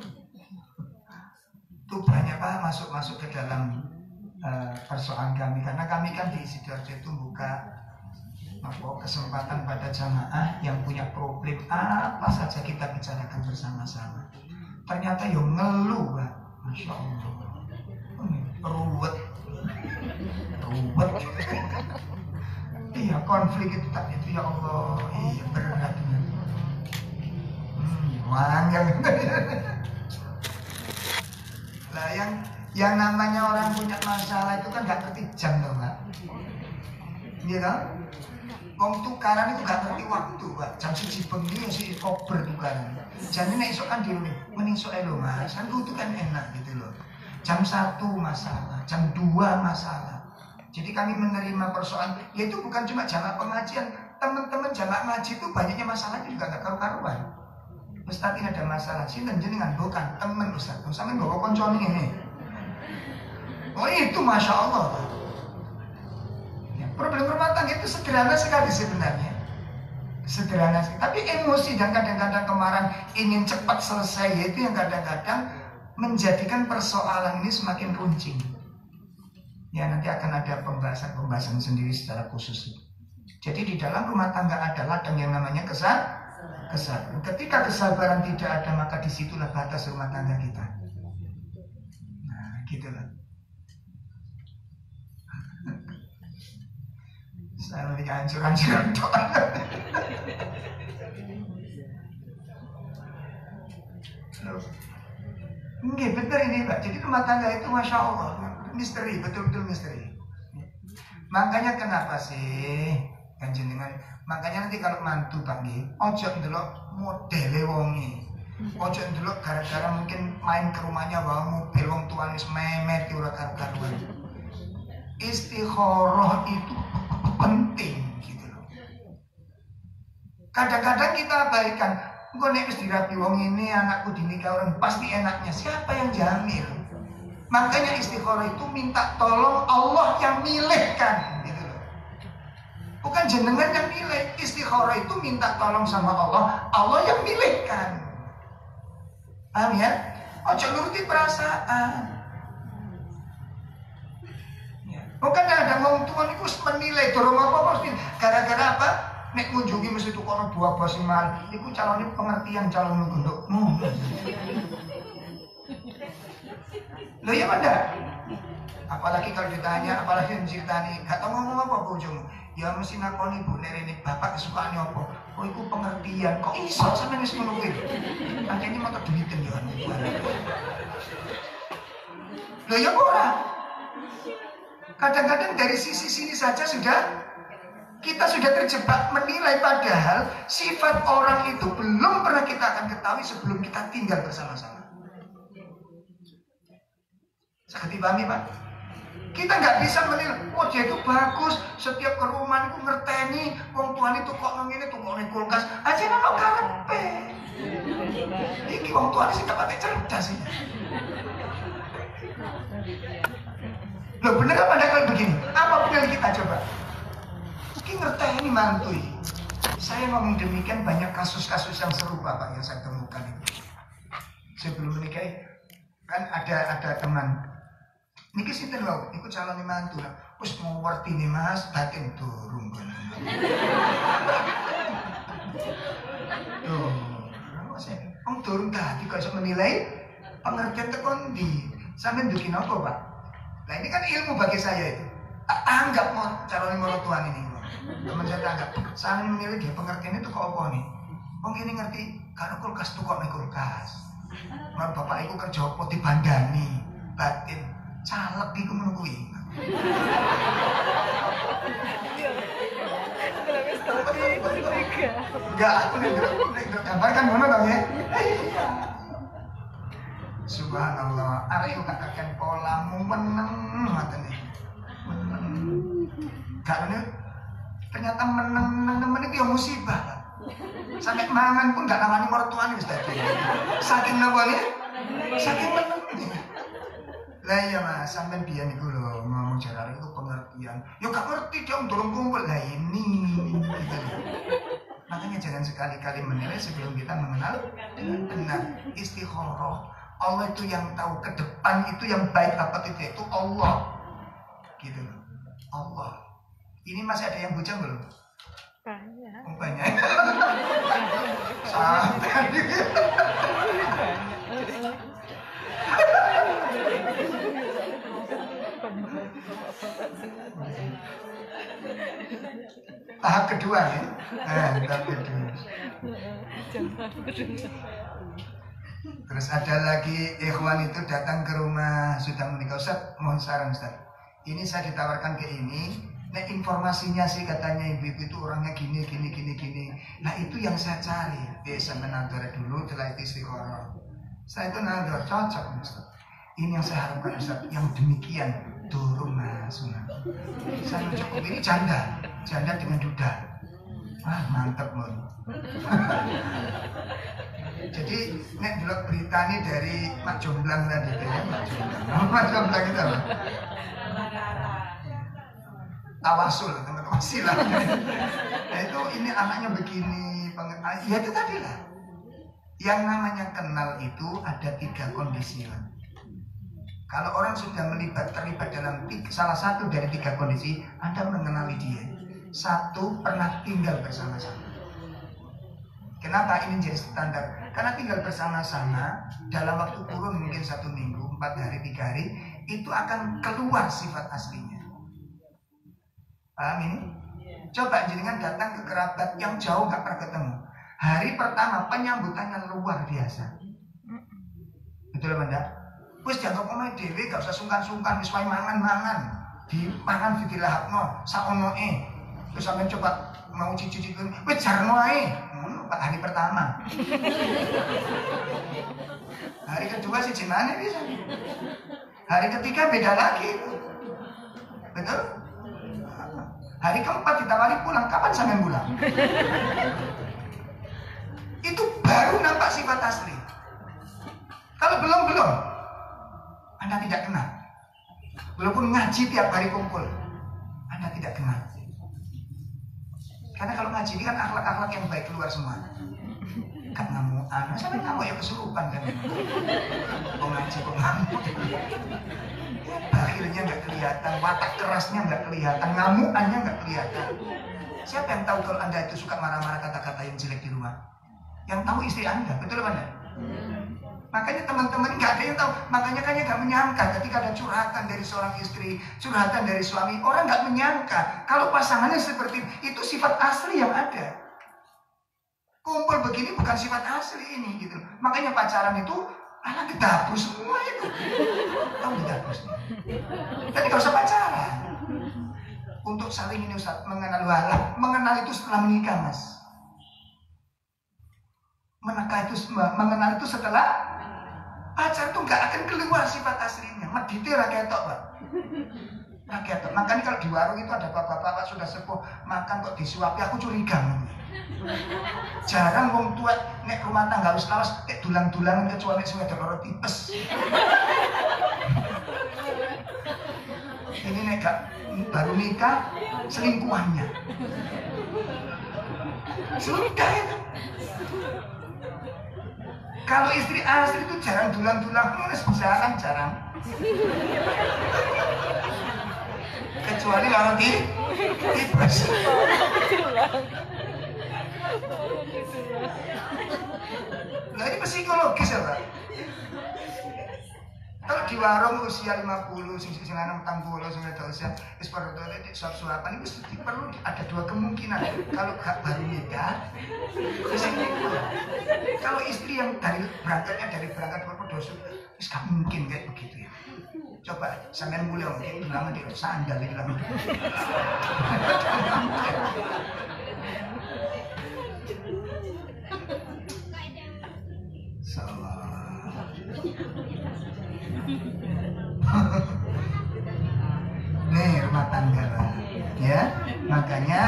Itu banyak Pak masuk ke dalam persoalan kami, karena kami kan di Sidoarjo itu buka kesempatan pada jamaah yang punya problem apa saja kita bicarakan bersama-sama. Ternyata yang ngeluh Pak, Masya Allah, ruwet. Iya, konflik itu tak itu ya Allah, iya berat. Wangel. Lah yang namanya orang punya masalah itu kan gak ngerti jam loh Mbak. Iya kan? Wong tukaran itu gak ngerti waktu Mbak. Jam 1 bengi si kober tukaran. Jadi nek esok kan dirune mending sok lho Mas. Kan itu kan enak gitu loh. Jam 1 masalah, jam 2 masalah. Jadi kami menerima persoalan, yaitu bukan cuma jamaah pengajian, teman-teman jamaah ngaji itu banyaknya masalahnya juga gak karu-karuan. Ustaz ini ada masalah, sinten jenengan bukan teman Ustaz. Sampeyan bawa koncone ini. Oh itu Masya Allah. Ya, problem rumah tangga itu sederhana sekali sebenarnya. Sederhana sekali. Tapi emosi dan kadang-kadang kemarahan ingin cepat selesai, itu yang kadang-kadang menjadikan persoalan ini semakin runcing. Ya nanti akan ada pembahasan sendiri secara khusus. Jadi di dalam rumah tangga ada ladang yang namanya kesabaran. Ketika kesabaran tidak ada, maka disitulah batas rumah tangga kita. Nah, gitulah. Saya lebih hancur-hancuran doa. Enggak, benar ini Pak. Jadi rumah tangga itu Masya Allah misteri, betul-betul misteri. Makanya kenapa sih kan jenengan, makanya nanti kalau mantu Pak nggih, ojo ndelok modele wonge. Ojo ndelok gara-gara mungkin main ke rumahnya bawa mobil wong tuane wis memet ora karu-karuan. Istikharah itu penting gitu loh. Kadang-kadang kita abaikan, engko nek wis dirapi wong ini anakku dinikah orang pasti enaknya. Siapa yang jamin? Makanya istikharah itu minta tolong Allah yang milihkan gitu loh. Bukan jenengan yang milih. Istikharah itu minta tolong sama Allah, Allah yang milihkan. Paham ya? Ojo nuruti perasaan. Bukan ada wong tuan itu menilai dorong apa pasti gara-gara apa? Nek kunjungi mesti tuh kono buah sing mahal. Iku calonnya pengertian calon gendokmu. Loh ya benar. Apalagi kalau ditanya, apalagi ceritani, gak tau ngomong apa bojomu. Ya mesti nakoni Bu Nerene bapak kesukaannya apa? Oh iku pengertian. Kok iso sampe wis ngono kuwi? Pancene motor duiten yo. Loh ya ora. Kadang-kadang dari sisi sini saja kita sudah terjebak menilai, padahal sifat orang itu belum pernah kita akan ketahui sebelum kita tinggal bersama-sama. Saya dipahami Pak? Kita nggak bisa menilai, oh dia itu bagus, setiap ke rumah itu ngerteni, wong tuan itu kok ngene tuh kok ning kulkas, aja nama karepe. Iki wong tuan sih gak pakai cerdas sih. Loh bener apa ada kalau begini? Apa penilai kita coba? Mungkin ngerteni mantui. Saya ngomong demikian banyak kasus-kasus yang serupa Pak yang saya temukan ini. Sebelum menikah kan ada teman. Niki sinten lho, iku calon mantu. Wis mau ngerti nih Mas, batin durung kan. Tuh, wong durung tadi kok iso menilai pengertian tekon ndi. Sampeyan duki napa, Pak? Nah ini kan ilmu bagi saya itu. Tak anggap mau calon mertuan ini. Teman saya anggap, saya menilai dia pengertian itu kok apa nih? Wong ini ngerti, karena kulkas tuh kok nih kulkas. Mar bapak iku kerja apa dibandani, batin, caleg iku menungguin. Enggak, aku nih gambar kan ngono dong ya. Subhanallah, arek yo gak kakek polamu meneng ngoten iki. Meneng. Karena ternyata meneng itu ya musibah, Pak. Sampai mangan pun gak namani mertuane wis dadi. Saking napa ya? Saking meneng. Lah iya Mas, sampean biyen iku lho ngomong jarak itu pengertian. Yo gak ngerti dia durung kumpul lah ini. Gitu. Makanya Makanya jangan sekali-kali menilai sebelum kita mengenal dengan benar. Istikharah. Allah itu yang tahu ke depan itu yang baik apa tidak, itu Allah. Gitu loh. Allah. Ini masih ada yang bujang belum? Banyak. Banyak. Santai. Tahap kedua ya. Tahap kedua. Terus ada lagi ikhwan itu datang ke rumah sudah menikah. Ustaz, mohon saran Ustaz. Ini saya ditawarkan ke ini. Nah informasinya sih katanya ibu-ibu itu orangnya gini. Nah itu yang saya cari. Saya menador dulu, setelah itu istikharah. Saya itu nador cocok Ustaz. Ini yang saya harapkan Ustaz. Yang demikian turun sunat. Saya cukup ini janda dengan duda. Wah mantap mon. Jadi nek delok berita ini dari Mak Jomblang tadi ya. Mak Jomblang itu apa? Tawasul teman-teman silah. Nah itu ini anaknya begini, ya itu tadi lah. Yang namanya kenal itu ada 3 kondisi lah. Kalau orang sudah terlibat dalam salah satu dari 3 kondisi, Anda mengenali dia. 1, pernah tinggal bersama-sama. Kenapa ini jadi standar? Karena tinggal bersama-sama dalam waktu kurun mungkin 1 minggu, 4 hari, 3 hari, itu akan keluar sifat aslinya. Paham ini? Coba jenengan datang ke kerabat yang jauh gak pernah ketemu. Hari pertama penyambutannya luar biasa. Betul Banda? Wis jangan omah dhewe gak usah sungkan-sungkan, wis wae mangan-mangan. Dipangan dilahapno saonoe. Terus sampean coba mau cici-cici wis jarno ae. Hari pertama. Hari kedua sih gimana bisa? Hari ketiga beda lagi. Betul? Hari keempat ditawari pulang, kapan sampean pulang? Itu baru nampak sifat asli. Kalau belum, Anda tidak kenal. Walaupun ngaji tiap hari kumpul, Anda tidak kenal. Karena kalau ngaji ini kan akhlak-akhlak yang baik keluar semua. Gak ngamuan, sampai ngamuk ya kesurupan kan. Kok ngaji, kok ngamuk. Akhirnya nggak kelihatan, watak kerasnya nggak kelihatan, ngamuannya nggak kelihatan. Siapa yang tahu kalau Anda itu suka marah-marah kata-kata yang jelek di rumah? Yang tahu istri Anda, betul Anda? Makanya teman-teman nggak ada yang tahu. Makanya kayaknya nggak menyangka ketika ada curhatan dari seorang istri, curhatan dari suami, orang nggak menyangka kalau pasangannya seperti itu sifat asli yang ada. Kumpul begini bukan sifat asli ini gitu. Makanya pacaran itu anak gedabus semua itu. Tahu gedabus? Tapi nggak usah pacaran. Untuk saling ini Ustaz, mengenal itu setelah menikah Mas. Mengenal itu setelah pacar tuh nggak akan keluar sifat aslinya. Medite ra ketok, Pak. Ra ketok. Makanya kalau di warung itu ada bapak-bapak sudah sepuh makan kok disuapi, aku curiga. Jarang wong tua nek rumah tangga harus lawas dulang-dulangan kecuali sing wedok loro tipes. Ini nek gak baru nikah selingkuhannya. Sudah itu. Kalau istri asli itu jarang dulang-dulang, jarang. Kecuali kalau tipes. Nah ini psikologis ya Pak. Kalau di warung usia 50, sing lanang 40, sing wedok usia wis perlu suap-suapan itu perlu ada 2 kemungkinan. Kalau gak baru nikah, kalau istri yang berangkat berdosa, wis gak mungkin kayak begitu ya. Coba sampean mulai mungkin bilang di sandal iki lho. Nih rumah tangga ya. Makanya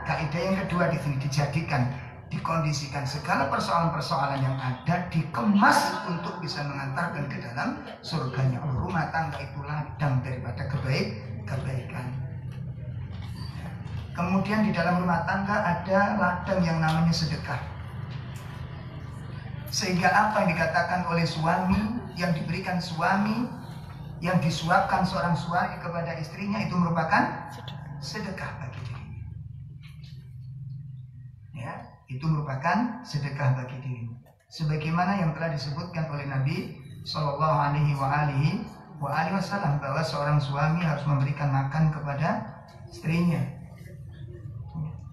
kaidah yang kedua di sini dijadikan, dikondisikan segala persoalan-persoalan yang ada dikemas untuk bisa mengantarkan ke dalam surganya Allah. Rumah tangga itu ladang daripada kebaikan. Kemudian di dalam rumah tangga ada ladang yang namanya sedekah. Sehingga apa yang dikatakan oleh suami, yang diberikan suami, yang disuapkan seorang suami kepada istrinya itu merupakan sedekah bagi dirinya. Ya, itu merupakan sedekah bagi dirinya. Sebagaimana yang telah disebutkan oleh Nabi Shallallahu Alaihi Wasallam bahwa seorang suami harus memberikan makan kepada istrinya,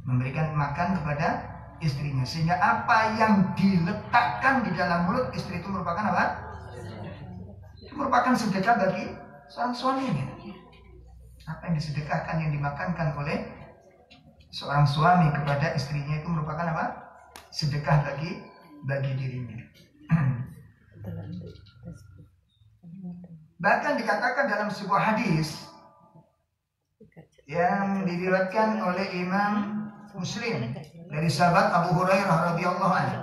memberikan makan kepada istrinya, sehingga apa yang diletakkan di dalam mulut istri itu merupakan apa? Itu merupakan sedekah bagi seorang suaminya. Apa yang disedekahkan, yang dimakankan oleh seorang suami kepada istrinya itu merupakan apa? Sedekah bagi dirinya. Bahkan dikatakan dalam sebuah hadis yang diriwayatkan oleh Imam Muslim dari sahabat Abu Hurairah radhiyallahu anhu.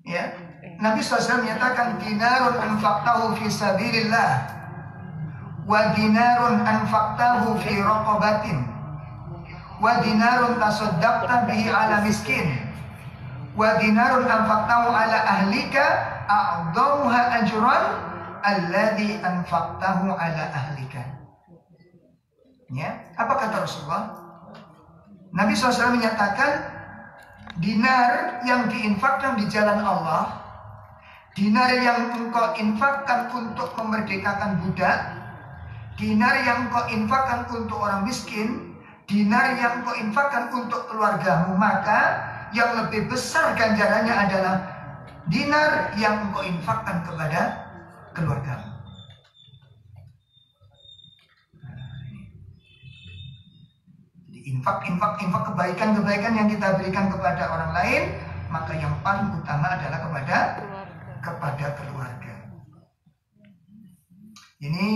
Ya, Nabi SAW menyatakan dinarun anfaqtahu fi sabilillah wa dinarun anfaqtahu fi raqabatin wa dinarun tasaddaqta bihi ala miskin wa dinarun anfaqtahu ala ahlika a'dhamuha ajran alladhi anfaqtahu ala ahlika. Ya, apa kata Rasulullah? Nabi SAW menyatakan dinar yang diinfakkan di jalan Allah, dinar yang engkau infakkan untuk memerdekakan budak, dinar yang engkau infakkan untuk orang miskin, dinar yang engkau infakkan untuk keluargamu, maka yang lebih besar ganjarannya adalah dinar yang engkau infakkan kepada keluargamu. Infak kebaikan yang kita berikan kepada orang lain, maka yang paling utama adalah kepada keluarga. Ini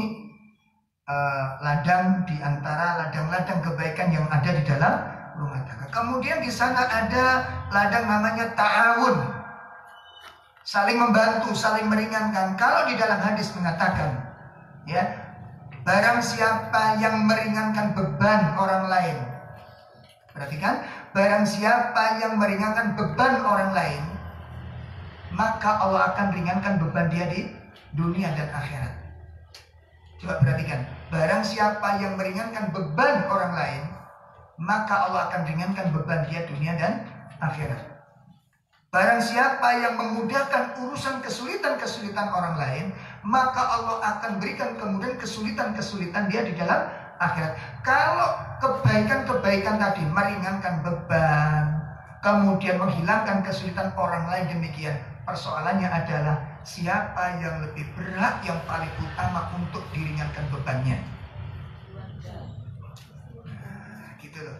ladang di antara ladang-ladang kebaikan yang ada di dalam rumah tangga. Kemudian di sana ada ladang namanya ta'awun, saling membantu, saling meringankan. Kalau di dalam hadis mengatakan, ya, barang siapa yang meringankan beban orang lain, perhatikan, barang siapa yang meringankan beban orang lain, maka Allah akan ringankan beban dia di dunia dan akhirat. Coba perhatikan, barang siapa yang meringankan beban orang lain, maka Allah akan ringankan beban dia dunia dan akhirat. Barang siapa yang memudahkan urusan kesulitan-kesulitan orang lain, maka Allah akan berikan kemudian kesulitan-kesulitan dia di dalam akhirat. Kalau kebaikan-kebaikan tadi meringankan beban, kemudian menghilangkan kesulitan orang lain demikian, persoalannya adalah siapa yang lebih berat, yang paling utama untuk diringankan bebannya. Nah, gitu loh.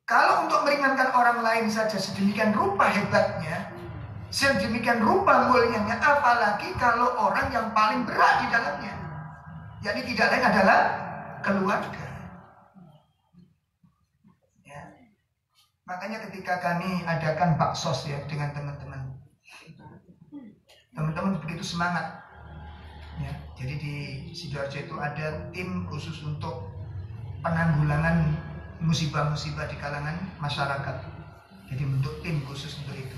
Kalau untuk meringankan orang lain saja sedemikian rupa hebatnya, sedemikian rupa mulianya, apalagi kalau orang yang paling berat di dalamnya, yakni tidak lain adalah keluarga. Ya. Makanya ketika kami adakan baksos ya dengan teman-teman begitu semangat. Ya, jadi di Sidoarjo itu ada tim khusus untuk penanggulangan musibah-musibah di kalangan masyarakat. Jadi bentuk tim khusus untuk itu.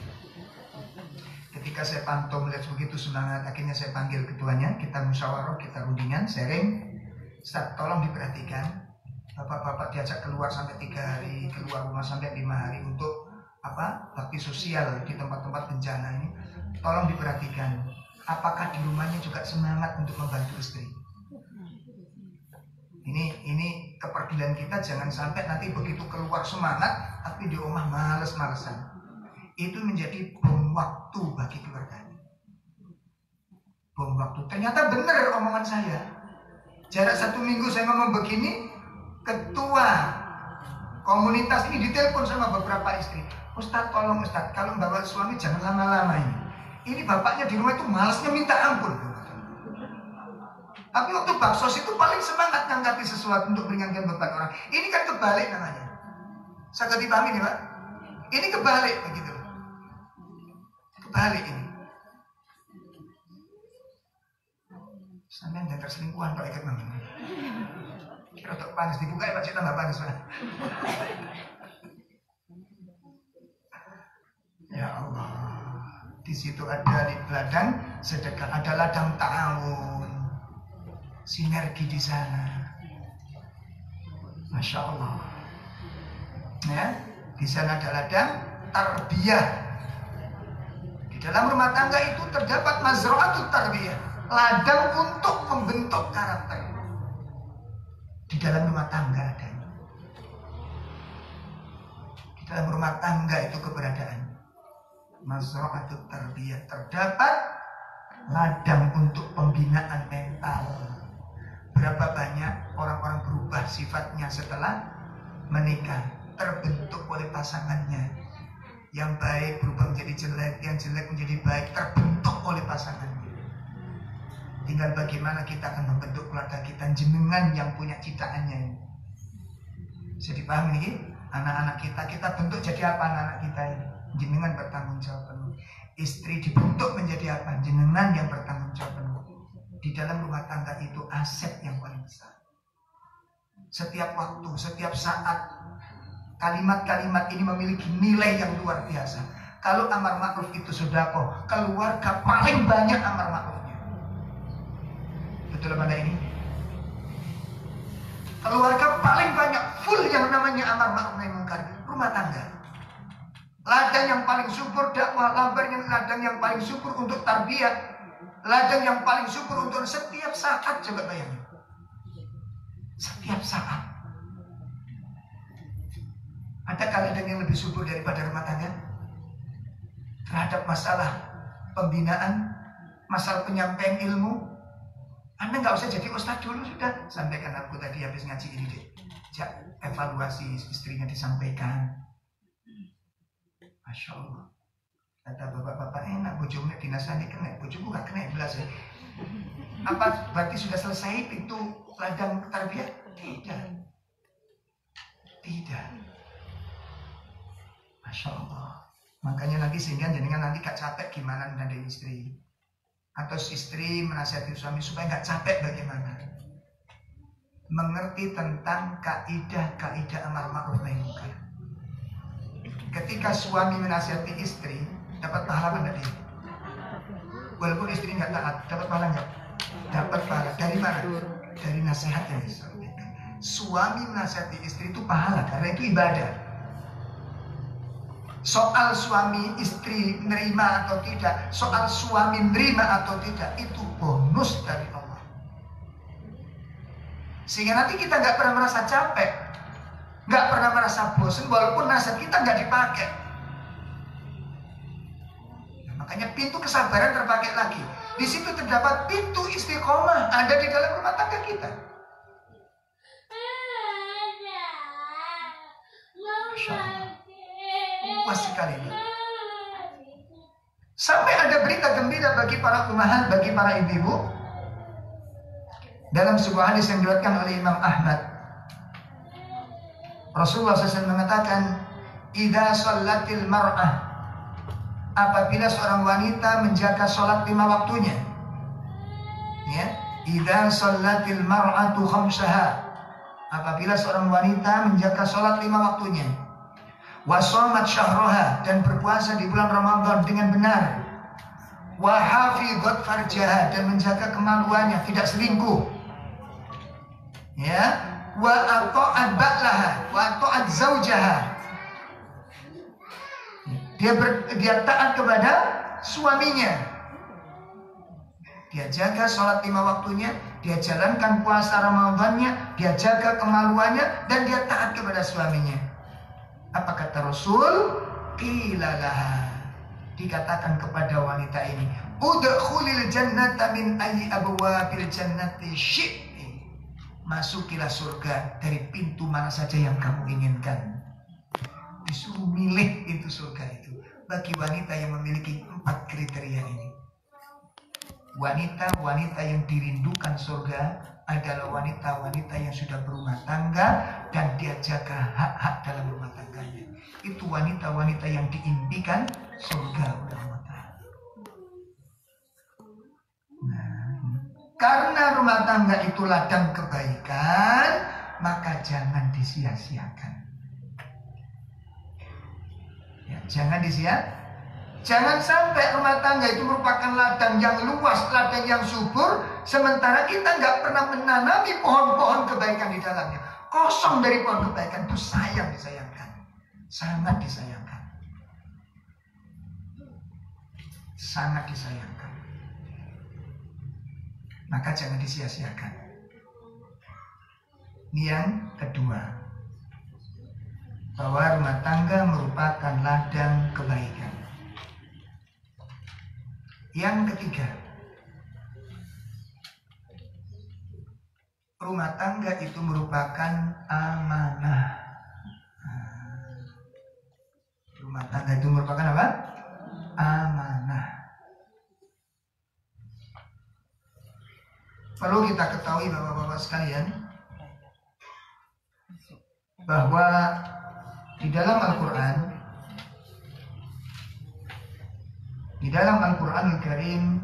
Ketika saya pantau melihat begitu semangat, akhirnya saya panggil ketuanya, kita musyawarah, kita rundingan, sharing. Ustaz, tolong diperhatikan, bapak-bapak diajak keluar sampai 3 hari, keluar rumah sampai 5 hari untuk bakti sosial di tempat-tempat bencana ini. Tolong diperhatikan, apakah di rumahnya juga semangat untuk membantu istri. Ini kepedulian kita, jangan sampai nanti begitu keluar semangat, tapi di rumah males-malesan. Itu menjadi bom waktu bagi keluarga. Bom waktu. Ternyata benar omongan saya. Jarak 1 minggu saya ngomong begini, ketua komunitas ini ditelepon sama beberapa istri. Ustaz, tolong Ustaz, kalau bawa suami jangan lama-lama ini. Ini bapaknya di rumah itu malasnya minta ampun. Tapi waktu baksos itu paling semangat ngangkati sesuatu untuk meringankan beban orang. Ini kan kebalik namanya. Saya nggak dipahami nih Pak. Ini kebalik begitu. Kebalik ini. Sampai jangan terselingkuhan Pak ikat namanya. Rotok panas dibuka ya Pak Cik tambah panas Pak. Ya Allah, di situ ada ladang sedekah, ada ladang ta'awun, sinergi di sana. Masya Allah. Ya, di sana ada ladang tarbiyah. Di dalam rumah tangga itu terdapat mazra'atut tarbiyah, ladang untuk membentuk karakter. Di dalam rumah tangga ada. Di dalam rumah tangga itu keberadaan mazra'atut tarbiyah, terdapat ladang untuk pembinaan mental. Berapa banyak orang-orang berubah sifatnya setelah menikah, terbentuk oleh pasangannya. Yang baik berubah menjadi jelek, yang jelek menjadi baik, terbentuk oleh pasangannya. Tinggal bagaimana kita akan membentuk keluarga kita, jenengan yang punya ciptaannya. Bisa dipahami nih, anak-anak kita bentuk jadi apa anak-anak kita ini? Jenengan bertanggung jawab penuh. Istri dibentuk menjadi apa? Jenengan yang bertanggung jawab penuh. Di dalam rumah tangga itu aset yang paling besar. Setiap waktu, setiap saat, kalimat-kalimat ini memiliki nilai yang luar biasa. Kalau amar ma'ruf itu sedekah, keluarga paling banyak amar ma'rufnya. Betul pada ini? Keluarga paling banyak full yang namanya amar ma'ruf nahi munkar, rumah tangga. Ladang yang paling subur dakwah, ladang yang paling subur untuk tarbiyah, ladang yang paling subur untuk setiap saat. Coba bayangin, setiap saat. Adakah ladang yang lebih subur daripada rumah tangga? Terhadap masalah pembinaan, masalah penyampaian ilmu. Anda nggak usah jadi ustadz dulu, sudah sampaikan aku tadi habis ngaji ini deh. Evaluasi istrinya disampaikan. Masya Allah. Kata bapak-bapak enak, bojongnya dinasani kena, bojongku gak kena belas ya. Apa berarti sudah selesai pintu ladang tarbiyah? Tidak. Tidak. Masya Allah. Makanya nanti sehingga jenengan nanti gak capek gimana menandai istri. Atau istri menasihati suami supaya gak capek bagaimana. Mengerti tentang kaidah-kaidah amar ma'ruf nahi munkar. Ketika suami menasihati istri, dapat pahala enggak dia? Walaupun istri nggak taat, dapat pahala nggak? Dapat pahala. Dari mana? Dari nasihat yang disampaikan. Suami menasihati istri itu pahala karena itu ibadah. Soal suami istri nerima atau tidak, soal suami nerima atau tidak, itu bonus dari Allah. Sehingga nanti kita nggak pernah merasa capek, nggak pernah merasa bosan, walaupun nasihat kita nggak dipakai. Nah, makanya pintu kesabaran terpakai lagi. Di situ terdapat pintu istiqomah ada di dalam rumah tangga kita. Masya Allah. Luas sekali ini. Sampai ada berita gembira bagi para ummahat, bagi para ibu-ibu. Dalam sebuah hadis yang diriwayatkan oleh Imam Ahmad, Rasulullah SAW mengatakan, "Idza shallatil mar'ah," apabila seorang wanita menjaga sholat 5 waktunya. Ya, idza shallatil mar'atu khamsaha, apabila seorang wanita menjaga sholat 5 waktunya. Wa shamat syahraha, dan berpuasa di bulan Ramadan dengan benar. Wa hafizat farjaha, dan menjaga kemaluannya, tidak selingkuh. Ya, wa ata'at ba'laha wa ata'at zaujaha, dia taat kepada suaminya, dia jaga sholat 5 waktunya, dia jalankan puasa Ramadannya, dia jaga kemaluannya, dan dia taat kepada suaminya. Apa kata Rasul? Qila laha, dikatakan kepada wanita ini, udkhulil jannata min ayyi abwabil jannati syi'ti, masukilah surga dari pintu mana saja yang kamu inginkan. Disuruh milih pintu surga itu bagi wanita yang memiliki 4 kriteria ini. Wanita-wanita yang dirindukan surga adalah wanita-wanita yang sudah berumah tangga dan dia jaga hak-hak dalam rumah tangganya. Itu wanita-wanita yang diimpikan surga oleh Allah Ta'ala. Nah, karena rumah tangga itu ladang kebaikan, maka jangan disia-siakan. Ya, jangan jangan sampai rumah tangga itu merupakan ladang yang luas, ladang yang subur, sementara kita nggak pernah menanami pohon-pohon kebaikan di dalamnya. Kosong dari pohon kebaikan, itu disayangkan. Sangat disayangkan. Sangat disayangkan. Maka jangan disia-siakan. Ini yang kedua, bahwa rumah tangga merupakan ladang kebaikan. Yang ketiga, rumah tangga itu merupakan amanah. Rumah tangga itu merupakan apa? Amanah. Perlu kita ketahui bapak-bapak sekalian, bahwa di dalam Al-Quranul Karim,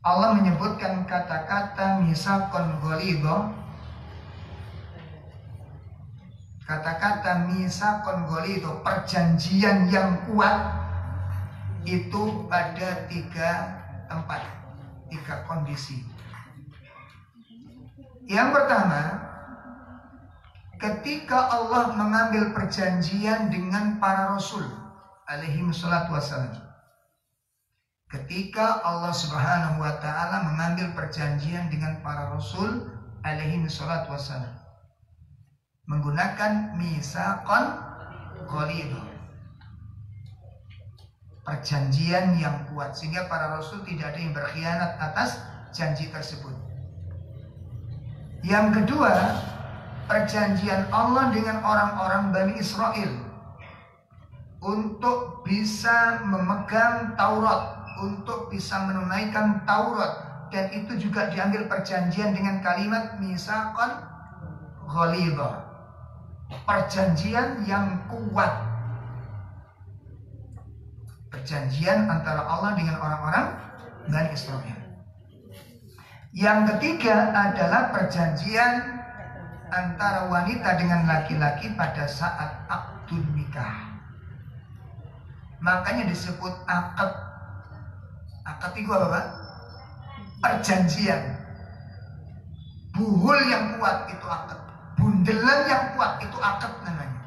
Allah menyebutkan kata-kata misaqon ghalidho. Kata-kata misaqon ghalidho, perjanjian yang kuat, itu pada 3 tempat, 3 kondisi. Yang pertama, ketika Allah mengambil perjanjian dengan para rasul alaihi wassalatu wassalam. Ketika Allah Subhanahu wa ta'ala mengambil perjanjian dengan para rasul alaihi wassalatu wassalam, menggunakan misaqon ghalidho, perjanjian yang kuat, sehingga para rasul tidak ada yang berkhianat atas janji tersebut. Yang kedua, perjanjian Allah dengan orang-orang Bani Israel untuk bisa memegang Taurat, untuk bisa menunaikan Taurat, dan itu juga diambil perjanjian dengan kalimat misaqon ghalidho, perjanjian yang kuat, perjanjian antara Allah dengan orang-orang Bani Israel. Yang ketiga adalah perjanjian antara wanita dengan laki-laki pada saat akdun nikah. Makanya disebut akad. Akad itu apa, Pak? Perjanjian. Buhul yang kuat itu akad. Bundelan yang kuat itu akad namanya.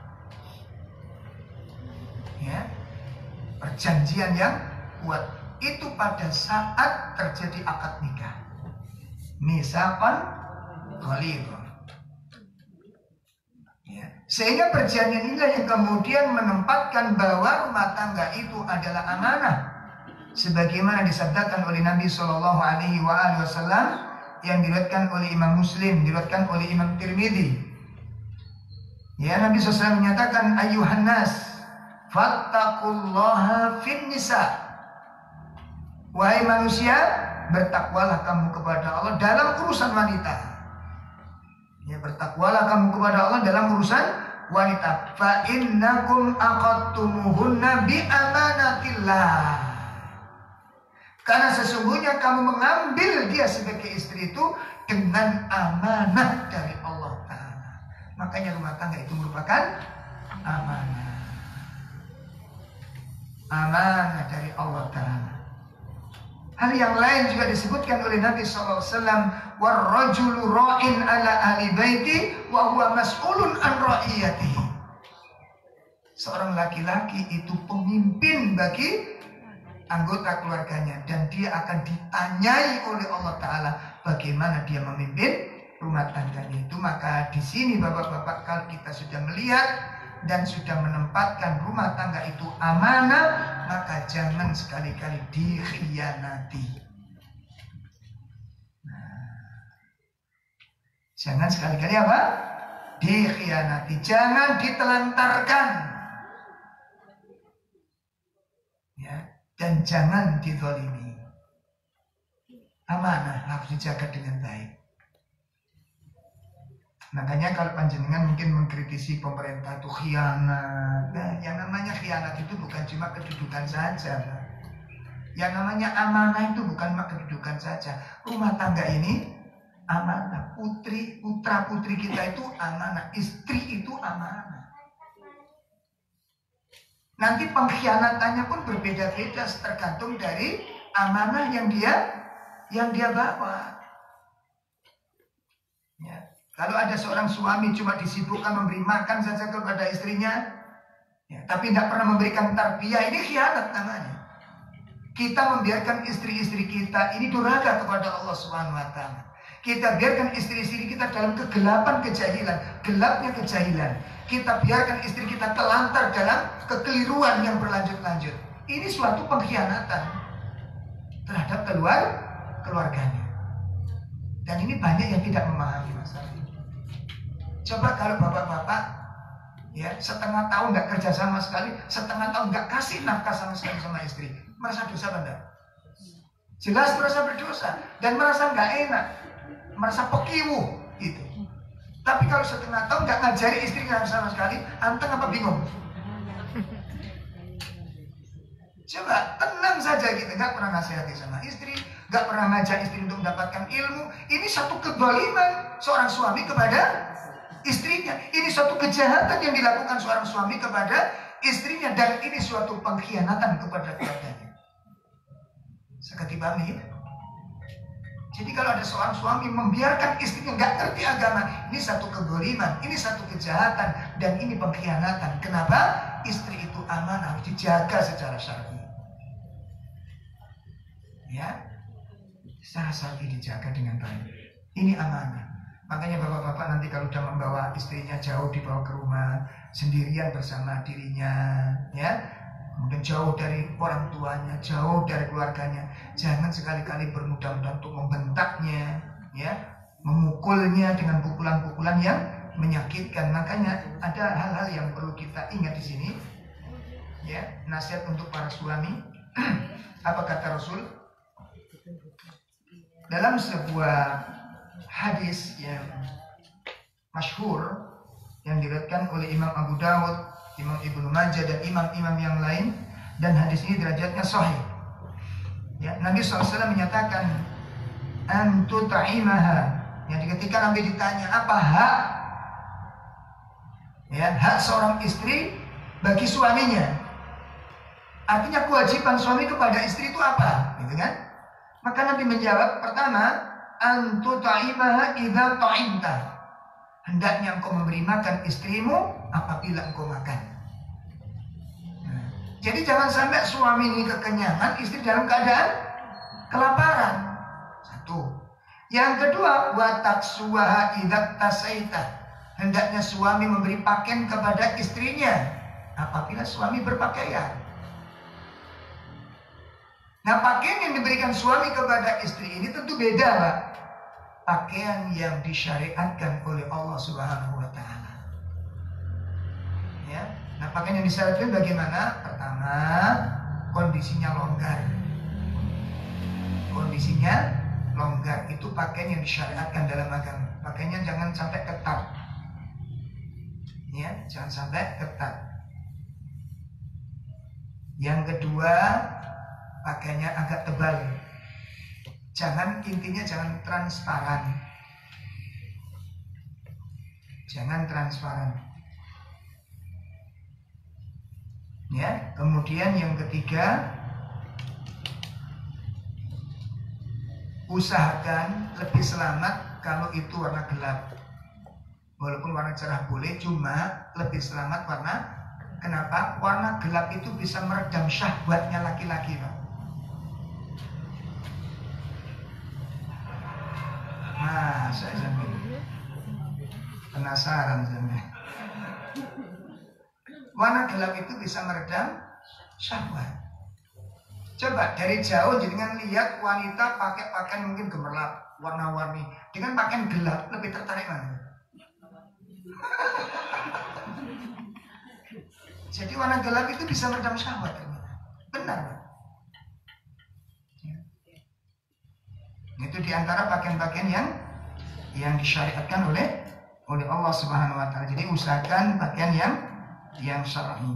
Ya. Perjanjian yang kuat itu pada saat terjadi akad nikah. Misaqon ghalidho. Sehingga perjanjian inilah yang kemudian menempatkan bahwa rumah tangga itu adalah amanah, sebagaimana disabdakan oleh Nabi Shallallahu Alaihi Wasallam yang diriwayatkan oleh Imam Muslim, diriwayatkan oleh Imam Tirmidzi. Ya, Nabi SAW menyatakan, ayuhan nas, fattaqullaha fin nisa. Wahai manusia, bertakwalah kamu kepada Allah dalam urusan wanita. Ya, bertakwalah kamu kepada Allah dalam urusan wanita. Fa innakum aqadtumuhunna bi amanatillah. Karena sesungguhnya kamu mengambil dia sebagai istri itu dengan amanah dari Allah Ta'ala. Makanya rumah tangga itu merupakan amanah. Amanah dari Allah Ta'ala. Hal yang lain juga disebutkan oleh Nabi SAW, warrajulu ra'in ala ahli baiti wa huwa mas'ulun an ra'iyatihi. Seorang laki-laki itu pemimpin bagi anggota keluarganya, dan dia akan ditanyai oleh Allah Ta'ala bagaimana dia memimpin rumah tangganya itu. Maka di sini bapak-bapak, kalau kita sudah melihat dan sudah menempatkan rumah tangga itu amanah, maka jangan sekali-kali dikhianati. Jangan sekali-kali apa? Dikhianati. Jangan ditelantarkan. Ya, dan jangan dizalimi. Amanah harus dijaga dengan baik. Makanya kalau panjenengan mungkin mengkritisi pemerintah itu khianat. Nah, yang namanya khianat itu bukan cuma kedudukan saja. Yang namanya amanah itu bukan cuma kedudukan saja. Rumah tangga ini amanah. Putra putri kita itu amanah. Istri itu amanah. Nanti pengkhianatannya pun berbeda-beda tergantung dari amanah yang dia bawa. Ya. Kalau ada seorang suami cuma disibukkan memberi makan saja kepada istrinya, ya, tapi tidak pernah memberikan tarbiyah, ini khianat namanya. Kita membiarkan istri-istri kita ini durhaka kepada Allah Subhanahu wa taala. Kita biarkan istri-istri kita dalam kegelapan kejahilan, gelapnya kejahilan. Kita biarkan istri kita telantar dalam kekeliruan yang berlanjut-lanjut. Ini suatu pengkhianatan terhadap keluarganya. Dan ini banyak yang tidak memahami masalah ini. Coba kalau bapak-bapak ya setengah tahun nggak kerja sama sekali, setengah tahun nggak kasih nafkah sama sekali sama istri, merasa dosa benda? Jelas merasa berdosa dan merasa nggak enak, merasa pekiwu gitu. Tapi kalau setengah tahun nggak ngajari istrinya sama sekali, anteng apa bingung? Coba tenang saja gitu, nggak pernah nasihati sama istri, nggak pernah ngajak istri untuk mendapatkan ilmu. Ini satu kezaliman seorang suami kepada istrinya. Ini suatu kejahatan yang dilakukan seorang suami kepada istrinya, dan ini suatu pengkhianatan kepada keluarganya. Sekali pahami ya? Jadi kalau ada seorang suami membiarkan istrinya nggak ngerti agama, ini satu kezaliman, ini satu kejahatan, dan ini pengkhianatan. Kenapa? Istri itu amanah, harus dijaga secara syar'i. Ya, secara syar'i dijaga dengan baik. Ini amanah. Makanya bapak-bapak nanti kalau sudah membawa istrinya jauh, dibawa ke rumah sendirian bersama dirinya, ya, kemudian jauh dari orang tuanya, jauh dari keluarganya, jangan sekali-kali bermudah-mudah untuk membentaknya, ya, memukulnya dengan pukulan-pukulan yang menyakitkan. Makanya ada hal-hal yang perlu kita ingat di sini, ya, nasihat untuk para suami. Apa kata Rasul dalam sebuah hadis yang masyhur yang diriwayatkan oleh Imam Abu Dawud, Imam Ibnu Majah, dan imam-imam yang lain, dan hadis ini derajatnya sahih. Ya, Nabi SAW menyatakan antu ta'imaha. Ya, ketika Nabi ditanya apa hak, ya, hak seorang istri bagi suaminya, artinya kewajiban suami kepada istri itu apa, gitu kan? Maka Nabi menjawab, pertama, antu ta'imaha idza ta'imta. Hendaknya engkau memberi makan istrimu apabila engkau makan. Nah, jadi jangan sampai suami ini kekenyangan, istri dalam keadaan kelaparan. Satu. Yang kedua, wa taksuha idza tasaita. Hendaknya suami memberi pakaian kepada istrinya apabila suami berpakaian. Nah, pakaian yang diberikan suami kepada istri ini tentu beda, Pak. Pakaian yang disyariatkan oleh Allah Subhanahu wa taala. Ya. Nah, pakaian yang disyariatkan bagaimana? Pertama, kondisinya longgar. Kondisinya longgar itu pakaian yang disyariatkan dalam agama. Pakaiannya jangan sampai ketat. Ya, jangan sampai ketat. Yang kedua, pakaiannya agak tebal. Intinya jangan transparan. Jangan transparan. Ya, kemudian yang ketiga, usahakan lebih selamat kalau itu warna gelap. Walaupun warna cerah boleh, cuma lebih selamat warna. Kenapa? Warna gelap itu bisa meredam syahwatnya laki-laki, Pak. Nah, saya sampai penasaran sampai. Warna gelap itu bisa meredam syahwat. Coba dari jauh jangan lihat wanita pakai pakaian mungkin gemerlap, warna-warni, dengan pakaian gelap, lebih tertarik mana? Jadi warna gelap itu bisa meredam syahwat, benar, Pak. Itu diantara pakaian-pakaian yang disyariatkan oleh Allah Subhanahu wa taala. Jadi usahakan pakaian yang syar'i.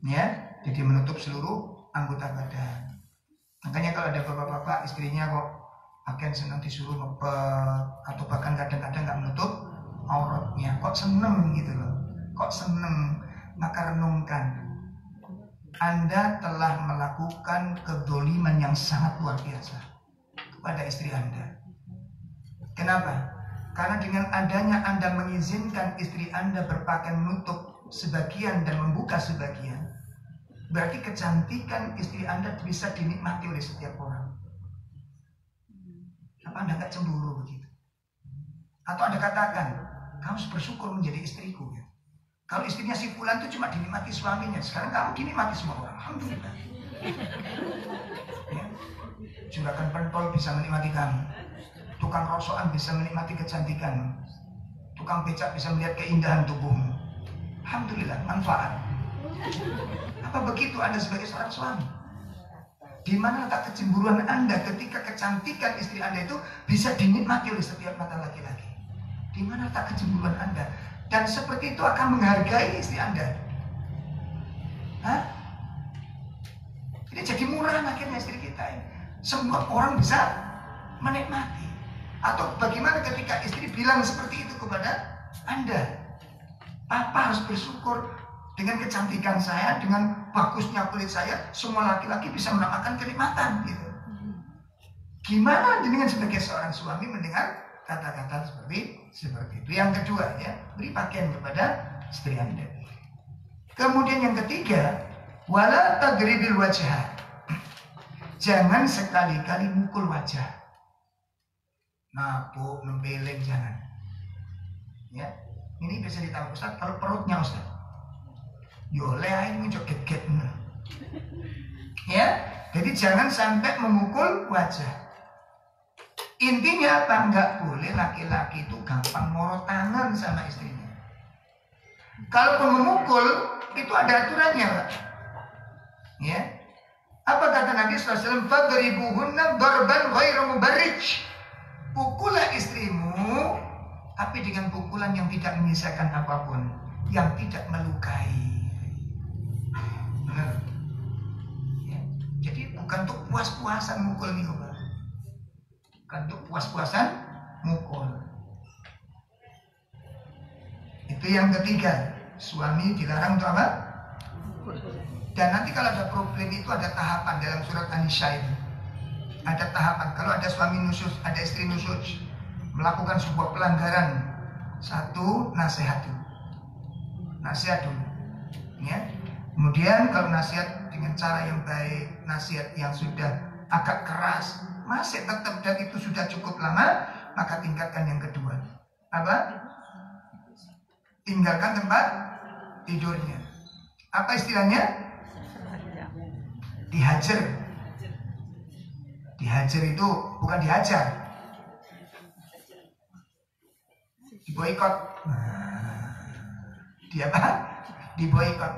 Ya, jadi menutup seluruh anggota badan. Makanya kalau ada bapak-bapak istrinya kok Akan senang disuruh ngepet atau bahkan kadang-kadang nggak menutup auratnya. Kok seneng gitu loh? Kok seneng? Maka renungkan, Anda telah melakukan kedzoliman yang sangat luar biasa kepada istri Anda. Kenapa? Karena dengan adanya Anda mengizinkan istri Anda berpakaian menutup sebagian dan membuka sebagian, berarti kecantikan istri Anda bisa dinikmati oleh setiap orang. Apa Anda nggak cemburu begitu? Atau Anda katakan, kamu harus bersyukur menjadi istriku ya. Kalau istrinya si fulan itu cuma dinikmati suaminya, sekarang kamu dinikmati semua orang. Alhamdulillah. Ya. Juragan pentol bisa menikmati kamu. Tukang rosokan bisa menikmati kecantikanmu. Tukang becak bisa melihat keindahan tubuhmu. Alhamdulillah, manfaat. Apa begitu Anda sebagai seorang suami? Di mana letak kecemburuan Anda ketika kecantikan istri Anda itu bisa dinikmati oleh setiap mata laki-laki? Di mana letak kecemburuan Anda? Dan seperti itu akan menghargai istri Anda. Hah? Ini jadi murah akhirnya istri kita ini. Semua orang bisa menikmati. Atau bagaimana ketika istri bilang seperti itu kepada Anda? Papa harus bersyukur dengan kecantikan saya, dengan bagusnya kulit saya, semua laki-laki bisa mendapatkan kenikmatan gitu. Gimana dengan sebagai seorang suami mendengar kata-kata seperti itu? Yang kedua ya, beri pakaian kepada istri Anda. Kemudian yang ketiga, wala tadribil wajah. Jangan sekali-kali mukul wajah. Napuk, nempeleng, jangan. Ya, ini bisa ditahu Ustaz, kalau perutnya Ustaz. Yo lehain menjoget-get. Ya, jadi jangan sampai memukul wajah. Intinya apa? Enggak boleh laki-laki itu gampang moro tangan sama istrinya. Kalaupun memukul, itu ada aturannya, Pak. Ya. Apa kata Nabi SAW? Fadribuhunna darban ghairu mubarrij. Pukullah istrimu, tapi dengan pukulan yang tidak menyisakan apapun, yang tidak melukai. Benar. Ya. Jadi bukan untuk puas-puasan mukul nih, Pak. Bukan untuk puas-puasan mukul. Itu yang ketiga, suami dilarang untuk apa? Dan nanti kalau ada problem itu ada tahapan dalam surat An-Nisa ini. Ada tahapan. Kalau ada suami nusyuz, ada istri nusyuz, melakukan sebuah pelanggaran, satu nasihat dulu. Nasihat dulu. Ya. Kemudian kalau nasihat dengan cara yang baik, nasihat yang sudah agak keras, masih tetap dan itu sudah cukup lama, maka tingkatkan yang kedua. Apa? Tinggalkan tempat tidurnya. Apa istilahnya? Dihajar. Dihajar itu bukan dihajar. Diboikot. Dia apa? Diboikot.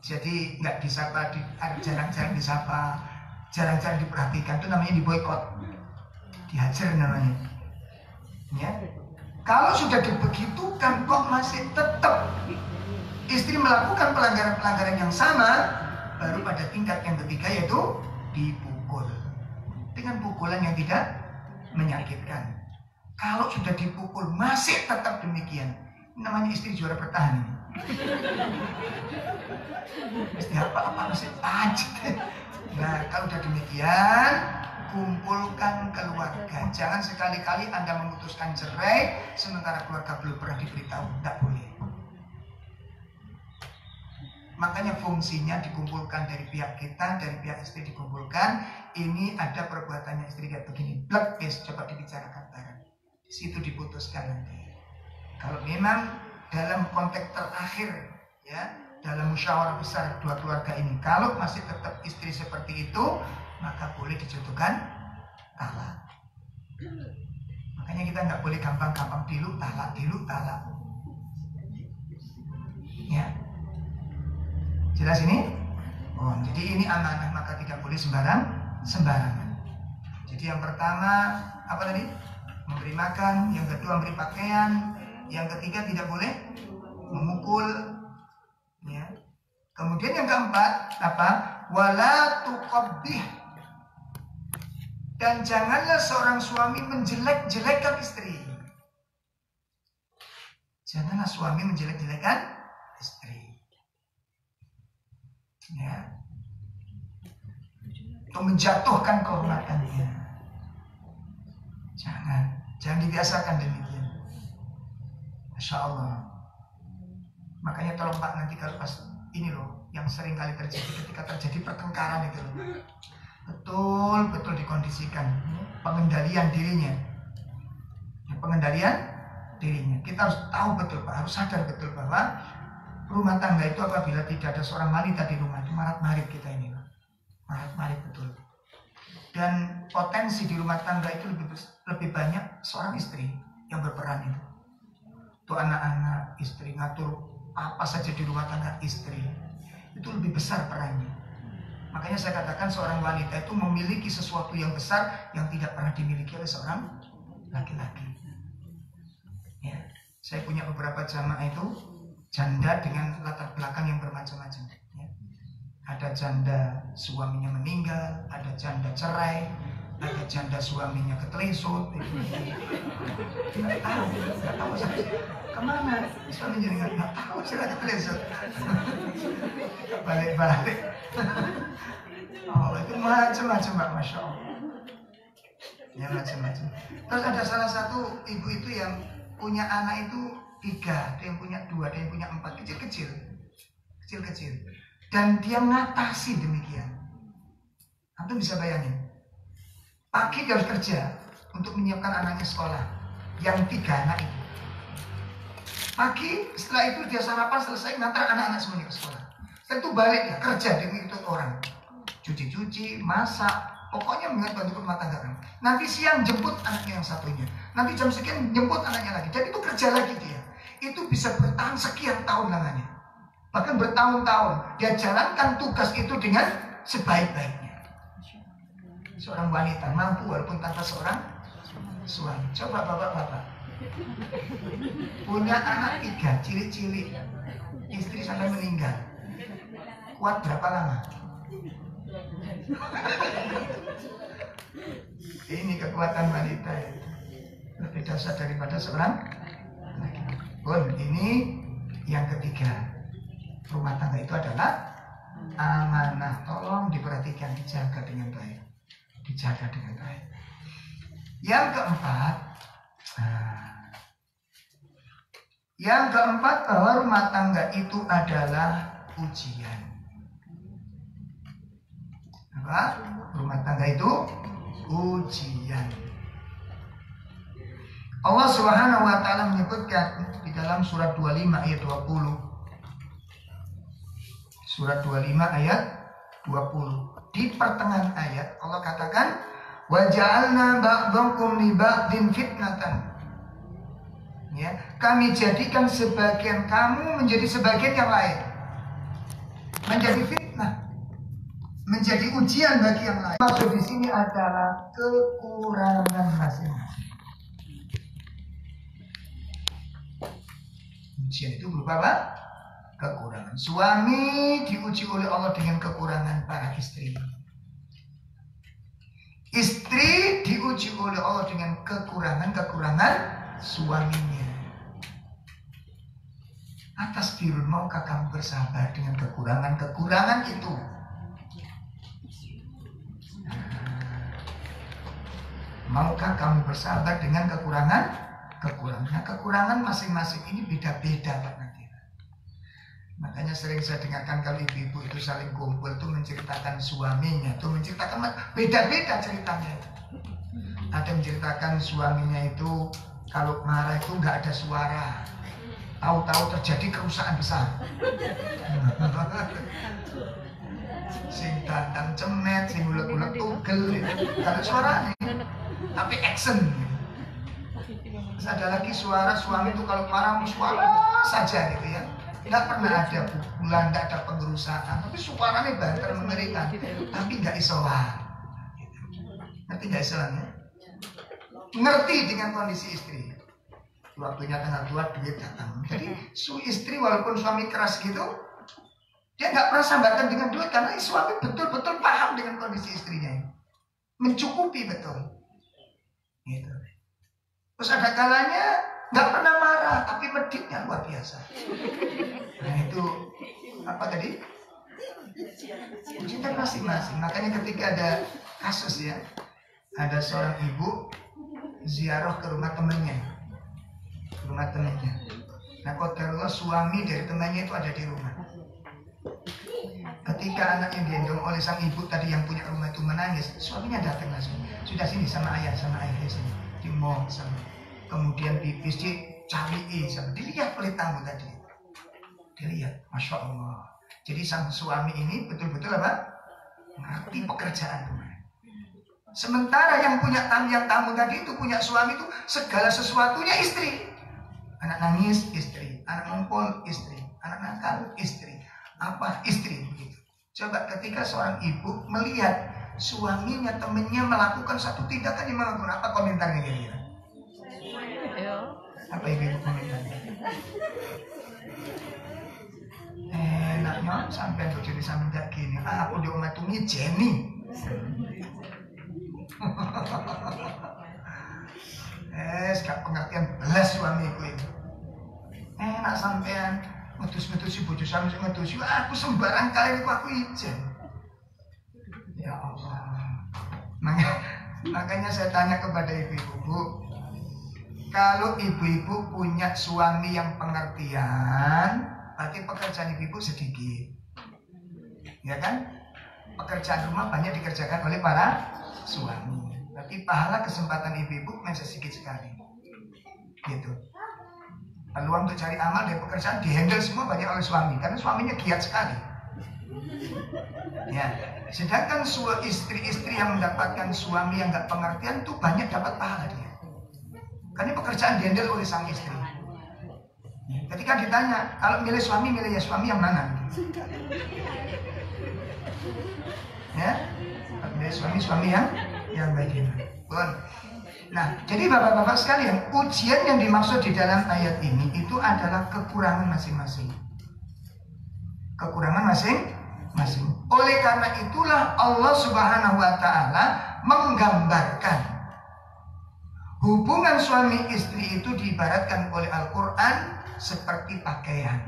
Jadi nggak disapa, jarang-jarang disapa, jarang-jarang diperhatikan, itu namanya diboikot, dihajar namanya. Ya, kalau sudah dibegitukan kok masih tetap istri melakukan pelanggaran-pelanggaran yang sama, baru pada tingkat yang ketiga yaitu dipukul dengan pukulan yang tidak menyakitkan. Kalau sudah dipukul masih tetap demikian, namanya istri juara bertahan. Mesti apa masih tajam. Nah, kalau sudah demikian, kumpulkan keluarga. Jangan sekali-kali Anda memutuskan cerai sementara keluarga belum pernah diberitahu. Tidak boleh. Makanya fungsinya dikumpulkan dari pihak kita, dari pihak istri dikumpulkan. Ini ada perbuatannya istri kayak begini. Blek, coba dibicarakan bareng. Di situ diputuskan nanti. Kalau memang dalam konteks terakhir, ya, dalam musyawarah besar dua keluarga ini, kalau masih tetap istri seperti itu, maka boleh dijatuhkan talak. Makanya kita nggak boleh gampang-gampang dilu talak. Ya, jelas ini? Oh, jadi ini amanah, maka tidak boleh sembarangan. Jadi yang pertama apa tadi? Memberi makan, yang kedua memberi pakaian, yang ketiga tidak boleh memukul. Ya. Kemudian yang keempat apa? Wala tuqabbih. Dan janganlah seorang suami menjelek-jelekkan istri. Janganlah suami menjelek-jelekkan istri. Ya. Untuk menjatuhkan kehormatannya. Jangan dibiasakan demikian. Masya Allah. Makanya tolong Pak nanti kalau pas ini loh, yang sering kali terjadi ketika terjadi pertengkaran itu loh, betul dikondisikan pengendalian dirinya. Pengendalian dirinya. Kita harus tahu betul Pak, harus sadar betul bahwa rumah tangga itu apabila tidak ada seorang wanita di rumah itu marat-marit kita ini Pak. Marit betul. Dan potensi di rumah tangga itu lebih banyak seorang istri yang berperan itu. Tuh anak-anak, istri, ngatur apa saja di rumah tangga istri. Itu lebih besar perannya. Makanya saya katakan seorang wanita itu memiliki sesuatu yang besar yang tidak pernah dimiliki oleh seorang laki-laki. Ya, saya punya beberapa jamaah itu janda dengan latar belakang yang bermacam-macam. Ada janda suaminya meninggal, ada janda cerai, ada janda suaminya ketelesut. Nggak tahu saya kemana suaminya nggak tahu saya ketelesut. Balik. Oh itu macam-macam Pak, Masya Allah. Ya macam-macam. Terus ada salah satu ibu itu yang punya anak itu 3, ada yang punya 2, ada yang punya 4, kecil-kecil. Dan dia mengatasi demikian. Anda bisa bayangin. Pagi dia harus kerja untuk menyiapkan anaknya sekolah. Yang 3 anak itu. Pagi setelah itu dia sarapan selesai ngantar anak-anak semuanya ke sekolah. Setelah itu balik ya kerja dengan itu orang. Cuci-cuci, masak, pokoknya bantu rumah tangga. Nanti siang jemput anaknya yang satunya. Nanti jam sekian jemput anaknya lagi. Dan itu kerja lagi dia. Itu bisa bertahan sekian tahun lamanya. Bahkan bertahun-tahun dia jalankan tugas itu dengan sebaik-baiknya. Seorang wanita mampu walaupun tanpa seorang suami. Coba bapak-bapak punya anak 3 cilik-cilik, istri sampai meninggal, kuat berapa lama? Ini kekuatan wanita ya. Lebih dahsyat daripada seorang laki. Ini yang ketiga. Rumah tangga itu adalah amanah. Tolong diperhatikan, dijaga dengan baik. Yang keempat bahwa rumah tangga itu adalah ujian. Apa? Rumah tangga itu ujian. Allah Subhanahu wa taala menyebutkan di dalam surat 25 ayat 20. Surat 25 ayat 20. Di pertengahan ayat Allah katakan wa ja'alna ba'dakum li ba'din fitnatan. Ya, kami jadikan sebagian kamu menjadi sebagian yang lain. Menjadi fitnah. Menjadi ujian bagi yang lain. Maksud di sini adalah kekurangan masing-masing. Ujian itu berupa apa? Kekurangan. Suami diuji oleh Allah dengan kekurangan para istri. Istri diuji oleh Allah dengan kekurangan suaminya. Atas birun maukah kamu bersabar dengan kekurangan itu? Maukah kamu bersabar dengan kekurangan masing-masing ini beda-beda Pak nanti. Makanya sering saya dengarkan kalau ibu-ibu itu saling kumpul tuh menceritakan suaminya, tuh menceritakan beda-beda ceritanya. Ada menceritakan suaminya itu kalau marah itu nggak ada suara, tahu-tahu terjadi kerusakan besar. Sing dandang cemet, sing ulek-ulek tugel, nggak ada suaranya, tapi action. Terus ada lagi suara suami itu kalau marah suara saja gitu ya. Nggak pernah ada pukulan, nggak ada pengerusakan, tapi suaranya banter mengerikan, tapi nggak isolan. Ngerti nggak isolannya? Ngerti dengan kondisi istri. Waktunya tanggal 2 duit datang. Jadi istri walaupun suami keras gitu, dia nggak pernah sambatkan dengan duit karena suami betul-betul paham dengan kondisi istrinya. mencukupi betul. Gitu. Terus ada kalanya nggak pernah marah, tapi meditnya luar biasa. Nah itu apa tadi? Ujian masing-masing. Makanya ketika ada kasus ya, ada seorang ibu ziarah ke rumah temannya, Nah qadarullah suami dari temannya itu ada di rumah. Ketika anaknya digendong oleh sang ibu tadi yang punya rumah itu menangis, suaminya datang langsung. Sudah sini sama ayah di sini. Dimong sama. Kemudian pipis dicariin sama. Dilihat oleh tamu tadi. Dilihat, masya Allah. Jadi sang suami ini betul-betul apa? Ngerti pekerjaan rumah. Sementara yang punya tamu tadi itu punya suami itu segala sesuatunya istri. Anak nangis istri, anak ngumpul istri, anak nakal istri, apa istri begitu. Coba ketika seorang ibu melihat suaminya temennya melakukan satu tindakan yang melakukan apa komentarnya kira-kira? Apa ibu komentarnya? Enaknya sampai berdiri sampai kayak gini. Aku di rumah tumi Jenny. Gak pengertian belas suamiku itu. Enak sampean ngedus-ngedusi bojo sami ngedus. Aku sembarang kali aku ijen. Ya Allah. Makanya saya tanya kepada ibu-ibu, Bu, kalau ibu-ibu punya suami yang pengertian, berarti pekerjaan ibu-ibu sedikit. Ya kan? Pekerjaan rumah banyak dikerjakan oleh para suami. Tapi pahala kesempatan ibu-ibu masih sedikit sekali. Gitu. Peluang untuk cari amal dari pekerjaan dihandle semua banyak oleh suami, karena suaminya giat sekali. Ya, sedangkan istri-istri yang mendapatkan suami yang nggak pengertian itu banyak dapat pahala dia. Karena pekerjaan dihandle oleh sang istri. Ketika ditanya, kalau milih ya suami yang mana? Ya, milih suami yang bagaimana? Bon. Nah, jadi bapak-bapak sekalian, ujian yang dimaksud di dalam ayat ini itu adalah kekurangan masing-masing. Kekurangan masing-masing. Oleh karena itulah Allah Subhanahu wa taala menggambarkan hubungan suami istri itu diibaratkan oleh Al-Qur'an seperti pakaian.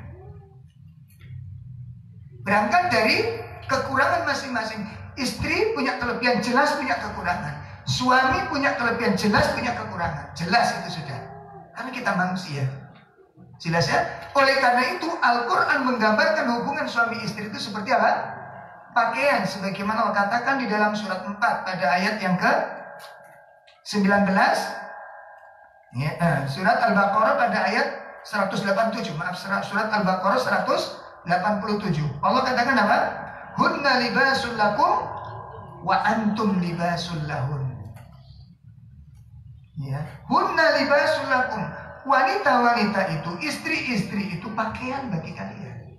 Berangkat dari kekurangan masing-masing. Istri punya kelebihan, jelas punya kekurangan. Suami punya kelebihan, jelas punya kekurangan. Jelas itu sudah. Karena kita manusia. Jelas ya? Oleh karena itu Al-Quran menggambarkan hubungan suami istri itu seperti apa? Pakaian. Sebagaimana Allah katakan di dalam surat 4 pada ayat yang ke-19 ya, surat Al-Baqarah pada ayat 187. Maaf, surat Al-Baqarah 187. Allah katakan apa? Hunna libasul lakum wa antum libasul lahun. Ya, hunna libasul lakum. Wanita-wanita itu, istri-istri itu pakaian bagi kalian.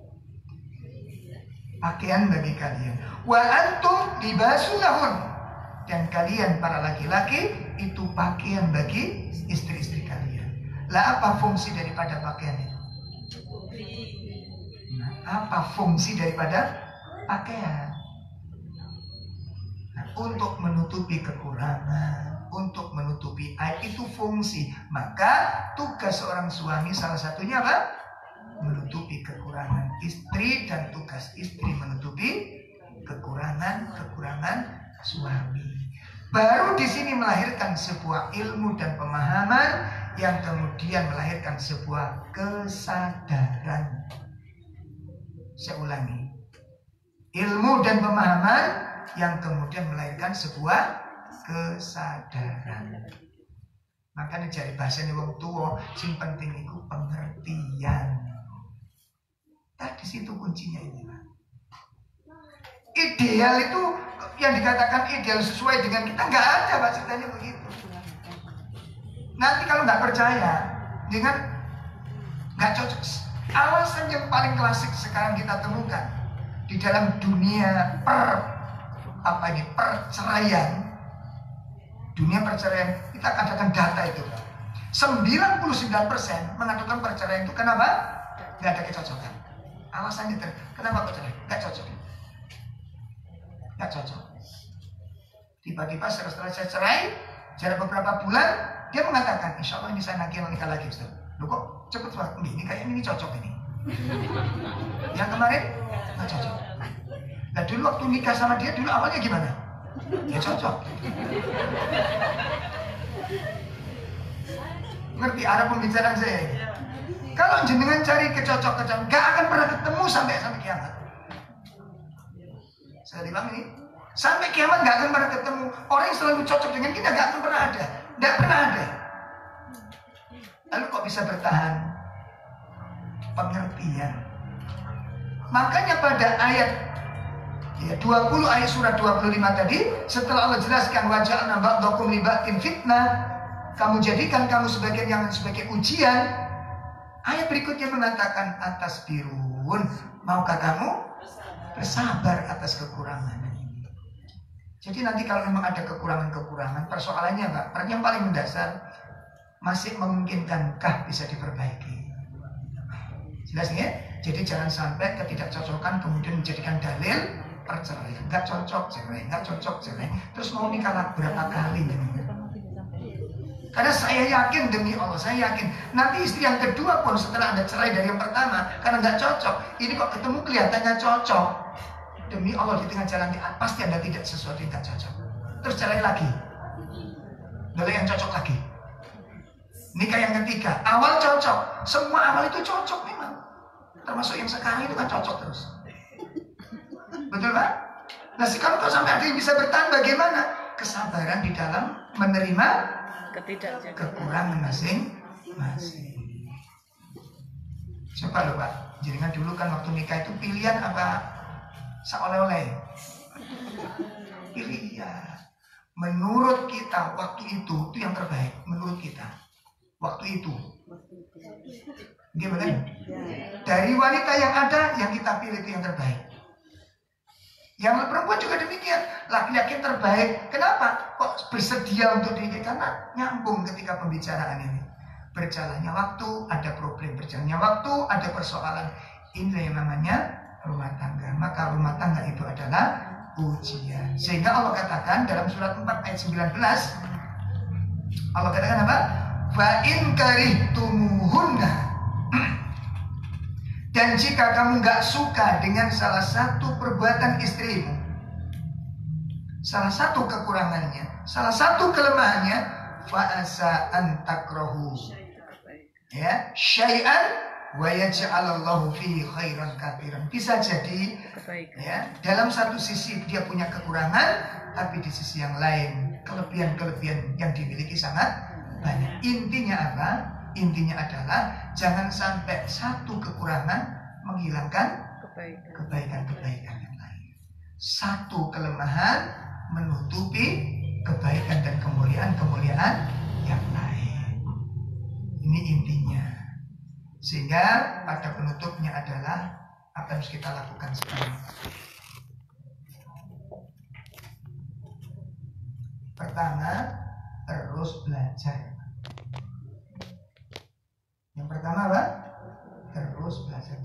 Pakaian bagi kalian. Wa antum libasul lahun. Dan kalian para laki-laki itu pakaian bagi istri-istri kalian. Lah apa fungsi daripada pakaian itu? Nah, apa fungsi daripada pakaian? Nah, untuk menutupi kekurangan, untuk menutupi aib, itu fungsi. Maka tugas seorang suami salah satunya apa? Menutupi kekurangan istri, dan tugas istri menutupi kekurangan suami. Baru di sini melahirkan sebuah ilmu dan pemahaman yang kemudian melahirkan sebuah kesadaran. Saya ulangi, ilmu dan pemahaman yang kemudian melahirkan sebuah kesadaran. Makanya dari bahasanya wong tua, sing penting itu pengertian. Di situ kuncinya ini. Ideal itu yang dikatakan ideal sesuai dengan kita nggak ada, Pak, ceritanya begitu. Nanti kalau nggak percaya, dengan nggak cocok. Alasan yang paling klasik sekarang kita temukan di dalam dunia perceraian, kita katakan data itu, 99% mengatakan perceraian itu kenapa? Nggak ada kecocokan. Alasannya kenapa perceraian? Nggak cocok. Nggak cocok. Tiba-tiba setelah saya cerai, jarak beberapa bulan, dia mengatakan, insya Allah ini saya nikah lagi Ustaz. Loh kok cepet banget? Ini kayaknya ini cocok ini. Yang kemarin nggak cocok. Nah dulu waktu nikah sama dia, dulu awalnya gimana? Ya cocok. Ngerti arah pembicaraan saya ini? Kalau jenengan cari kecocok-kecocokan, gak akan pernah ketemu sampai kiamat. Saya bilang ini, sampai kiamat gak akan pernah ketemu. Orang yang selalu cocok dengan kita gak akan pernah ada. Gak pernah ada. Lalu kok bisa bertahan? Pengertian. Makanya pada ayat 20 ayat surat 25 tadi, setelah Allah jelaskan waja'alna ba'dakum li ba'din fitnah, kamu jadikan kamu sebagian yang sebagai ujian. Ayat berikutnya mengatakan atas birun, maukah kamu bersabar atas kekurangan ini. Jadi nanti kalau memang ada kekurangan-kekurangan, persoalannya Mbak, yang paling mendasar, masih memungkinkankah bisa diperbaiki? Jelas ya? Jadi jangan sampai ketidakcocokan kemudian menjadikan dalil perceraian. Enggak cocok cerai, enggak cocok cerai. Terus mau nikah lagi berapa kali ini? Karena saya yakin demi Allah, saya yakin nanti istri yang kedua pun setelah Anda cerai dari yang pertama karena nggak cocok, ini kok ketemu kelihatannya cocok. Demi Allah di tengah jalan pasti Anda tidak sesuatu yang nggak cocok. Terus cerai lagi, lalu yang cocok lagi. Nikah yang ketiga, awal cocok, semua awal itu cocok memang. Termasuk yang sekarang itu kan cocok terus. Betul Pak? Nah sekarang kalau sampai ada yang bisa bertahan bagaimana? Kesabaran di dalam menerima kekurangan masing-masing. Coba loh Pak, jaringan dulu kan waktu nikah itu pilihan apa seoleh-oleh? Pilihan. Menurut kita waktu itu yang terbaik. Menurut kita waktu itu. Gimana? Dari wanita yang ada yang kita pilih itu yang terbaik. Yang perempuan juga demikian, laki-laki yang terbaik. Kenapa? Kok bersedia untuk dinikahi? Karena nyambung ketika pembicaraan ini. Berjalannya waktu, ada problem. Berjalannya waktu, ada persoalan. Inilah yang namanya rumah tangga. Maka rumah tangga itu adalah ujian. Sehingga Allah katakan dalam surat 4 ayat 19, Allah katakan apa? Fa in karihtumuhunna. Dan jika kamu gak suka dengan salah satu perbuatan istrimu, salah satu kekurangannya, salah satu kelemahannya, fa'asa antakrohu ya syai'an wa yaj'alallahu fihi khairan katsiran. Bisa jadi ya, dalam satu sisi dia punya kekurangan, tapi di sisi yang lain kelebihan-kelebihan yang dimiliki sangat banyak. Intinya apa? Intinya adalah jangan sampai satu kekurangan menghilangkan kebaikan-kebaikan yang lain. Satu kelemahan menutupi kebaikan dan kemuliaan-kemuliaan yang lain. Ini intinya. Sehingga pada penutupnya adalah apa yang harus kita lakukan sekarang. Pertama, terus belajar. Yang pertama apa? Terus belajar,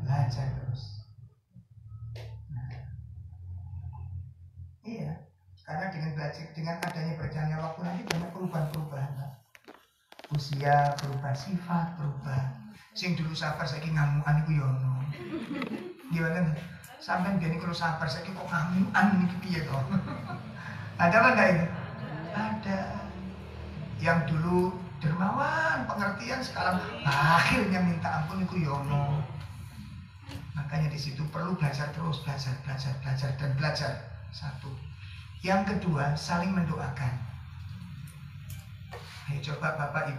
belajar terus. Nah, iya, karena dengan belajar, dengan adanya berjalannya waktu nanti banyak perubahan-perubahan. Usia berubah, sifat berubah. Sing dulu sabar, saiki ngamukan iku yo ono. Gimana? Sampai biyen iku sabar, saiki kok ngamukan iki piye to? Ada apa enggak ini? Ada. Yang dulu dermawan, pengertian, sekarang akhirnya minta ampun itu yono. Makanya di situ perlu belajar terus, belajar dan belajar. Satu. Yang kedua, saling mendoakan. Ayo coba Bapak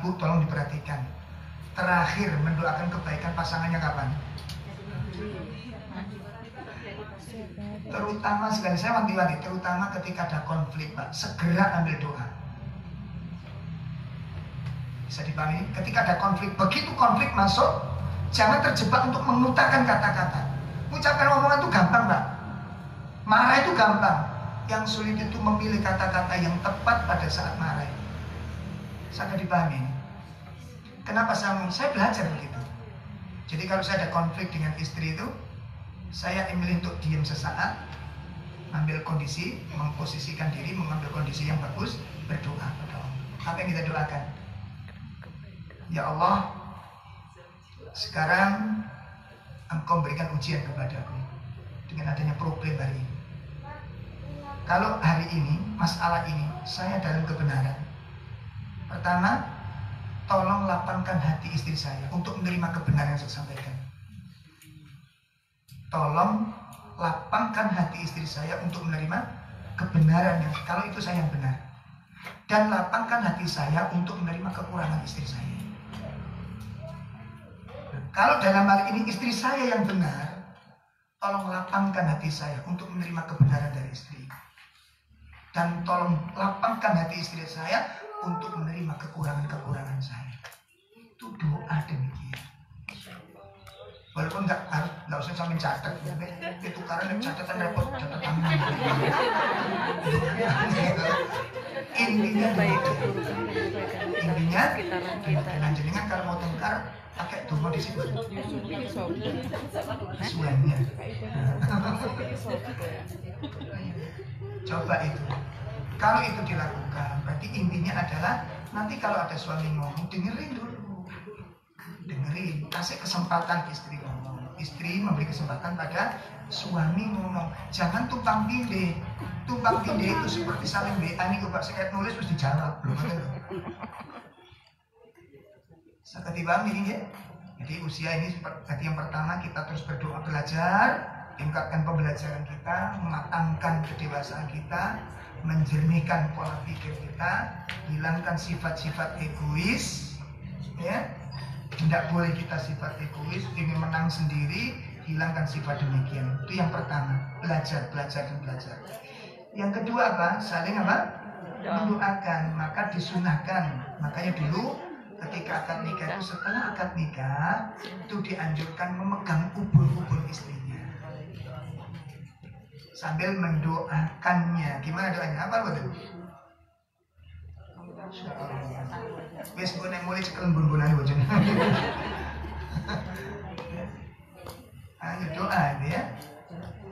Ibu tolong diperhatikan. Terakhir mendoakan kebaikan pasangannya kapan? Terutama sekali, saya wanti-wanti, terutama ketika ada konflik Pak, segera ambil doa. Bisa dipahami? Ketika ada konflik, begitu konflik masuk, jangan terjebak untuk mengutarakan kata-kata. Mengucapkan omongan itu gampang Pak. Marah itu gampang. Yang sulit itu memilih kata-kata yang tepat pada saat marah. Sangat dipahami. Kenapa saya belajar begitu? Jadi kalau saya ada konflik dengan istri itu, Saya memilih untuk diam sesaat, ambil kondisi, memposisikan diri, mengambil kondisi yang bagus, berdoa kepada Allah. Apa yang kita doakan? Ya Allah, sekarang Engkau berikan ujian kepadaku dengan adanya problem hari ini. Kalau hari ini, masalah ini, saya dalam kebenaran. Pertama, tolong lapangkan hati istri saya untuk menerima kebenaran yang saya sampaikan. Tolong lapangkan hati istri saya untuk menerima kebenaran yang kalau itu saya yang benar. Dan lapangkan hati saya untuk menerima kekurangan istri saya. Kalau dalam hal ini istri saya yang benar, tolong lapangkan hati saya untuk menerima kebenaran dari istri. Dan tolong lapangkan hati istri saya untuk menerima kekurangan-kekurangan saya. Itu doa demikian. Walaupun nggak usah sampai catat, itu karena catatan repot, catatan intinya jenengan kalau mau tengkar pakai dongo di situ. Suaminya. Coba itu. Kalau itu dilakukan, berarti intinya adalah nanti kalau ada suami ngomong, dengerin dulu. Dengerin, kasih kesempatan istri ngomong. Istri memberi kesempatan pada suami ngomong. Jangan tumpang tindih. Tumpang tindih itu seperti saling WA nih, Pak saya nulis terus dijawab. Belum ada loh. Seperti paham ini ya? Jadi usia ini seperti yang pertama kita terus berdoa belajar, tingkatkan pembelajaran kita, mematangkan kedewasaan kita, menjernihkan pola pikir kita, hilangkan sifat-sifat egois, ya. Tidak boleh kita sifat egois, ingin menang sendiri, hilangkan sifat demikian. Itu yang pertama, belajar dan belajar. Yang kedua apa? Saling apa? Mendoakan, maka disunahkan. Makanya dulu ketika akad nikah itu, setelah akad nikah itu dianjurkan memegang ubun-ubun istrinya sambil mendoakannya. Gimana doanya? Apa betul? Wes gue mulai cekel bun-bunan bojone. Ayo doa ya.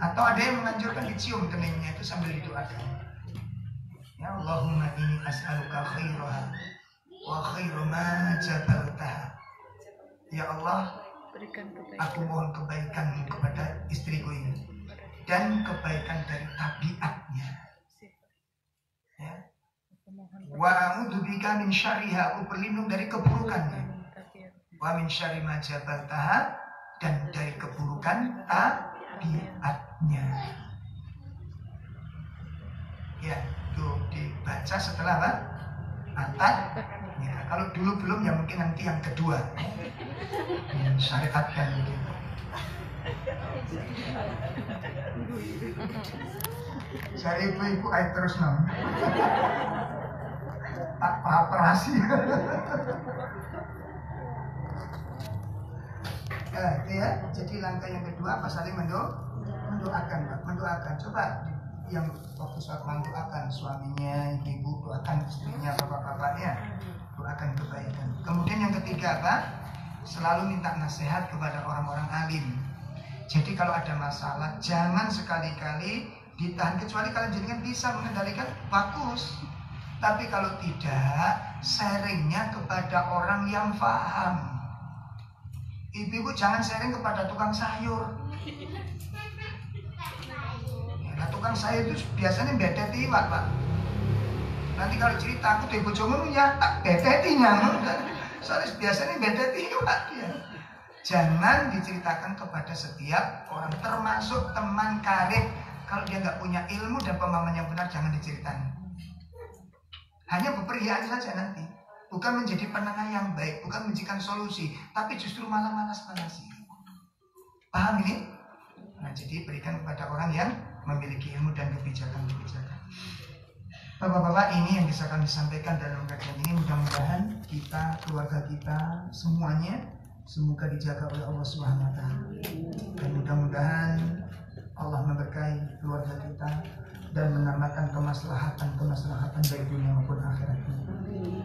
Atau ada yang menganjurkan dicium keningnya itu sambil didoakan. Ya Allahumma inni as'aluka khairaha wa khairu ma jabaltaha. Ya Allah, aku mohon kebaikan kepada istriku ini dan kebaikan dari tabiatnya. Ya. Wa a'udzubika min syarriha, aku berlindung dari keburukannya. Wa min syarri ma jabaltaha, dan dari keburukan tabiatnya. Ya, itu dibaca setelah apa? Akad. Ya, kalau dulu belum ya mungkin nanti yang kedua. Syariatkan mungkin. Saya ibu air terus nom. Tak apa-apa ya, jadi langkah yang kedua apa? Saling mendoakan, Pak. Mendoakan. Coba yang waktu saat mendoakan suaminya, ibu doakan istrinya, bapak-bapaknya, doakan kebaikan. Kemudian yang ketiga apa? Selalu minta nasihat kepada orang-orang alim. Jadi kalau ada masalah, jangan sekali-kali ditahan, kecuali kalian jenengan bisa mengendalikan, bagus. Tapi kalau tidak, sharingnya kepada orang yang paham. Ibu jangan sharing kepada tukang sayur. Nah, tukang sayur itu biasanya beda tiwat, Pak. Nanti kalau cerita aku tuh ibu jomblo ya tak beda tinya. Soalnya biasanya beda tiwat ya. Jangan diceritakan kepada setiap orang, termasuk teman karib. Kalau dia nggak punya ilmu dan pemahaman yang benar, jangan diceritakan. Hanya bepergian saja nanti. Bukan menjadi penengah yang baik, bukan menjadikan solusi, tapi justru malah manas-manasi. Paham ini? Nah, jadi berikan kepada orang yang memiliki ilmu dan kebijakan-kebijakan. Bapak-bapak, ini yang bisa kami sampaikan dalam kajian ini. Mudah-mudahan kita, keluarga kita, semuanya semoga dijaga oleh Allah Subhanahu wa Ta'ala. Dan mudah-mudahan Allah memberkahi keluarga kita dan menambahkan kemaslahatan baik dunia maupun akhirat.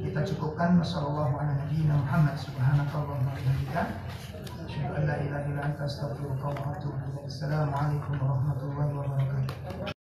Kita cukupkan. Wassalamualaikum warahmatullahi wabarakatuh. nabiyyina Muhammad subhanakallahumma wa bihamdika asyhadu an la ilaha illa anta astaghfiruka wa atubu ilaik. Assalamualaikum warahmatullahi wabarakatuh.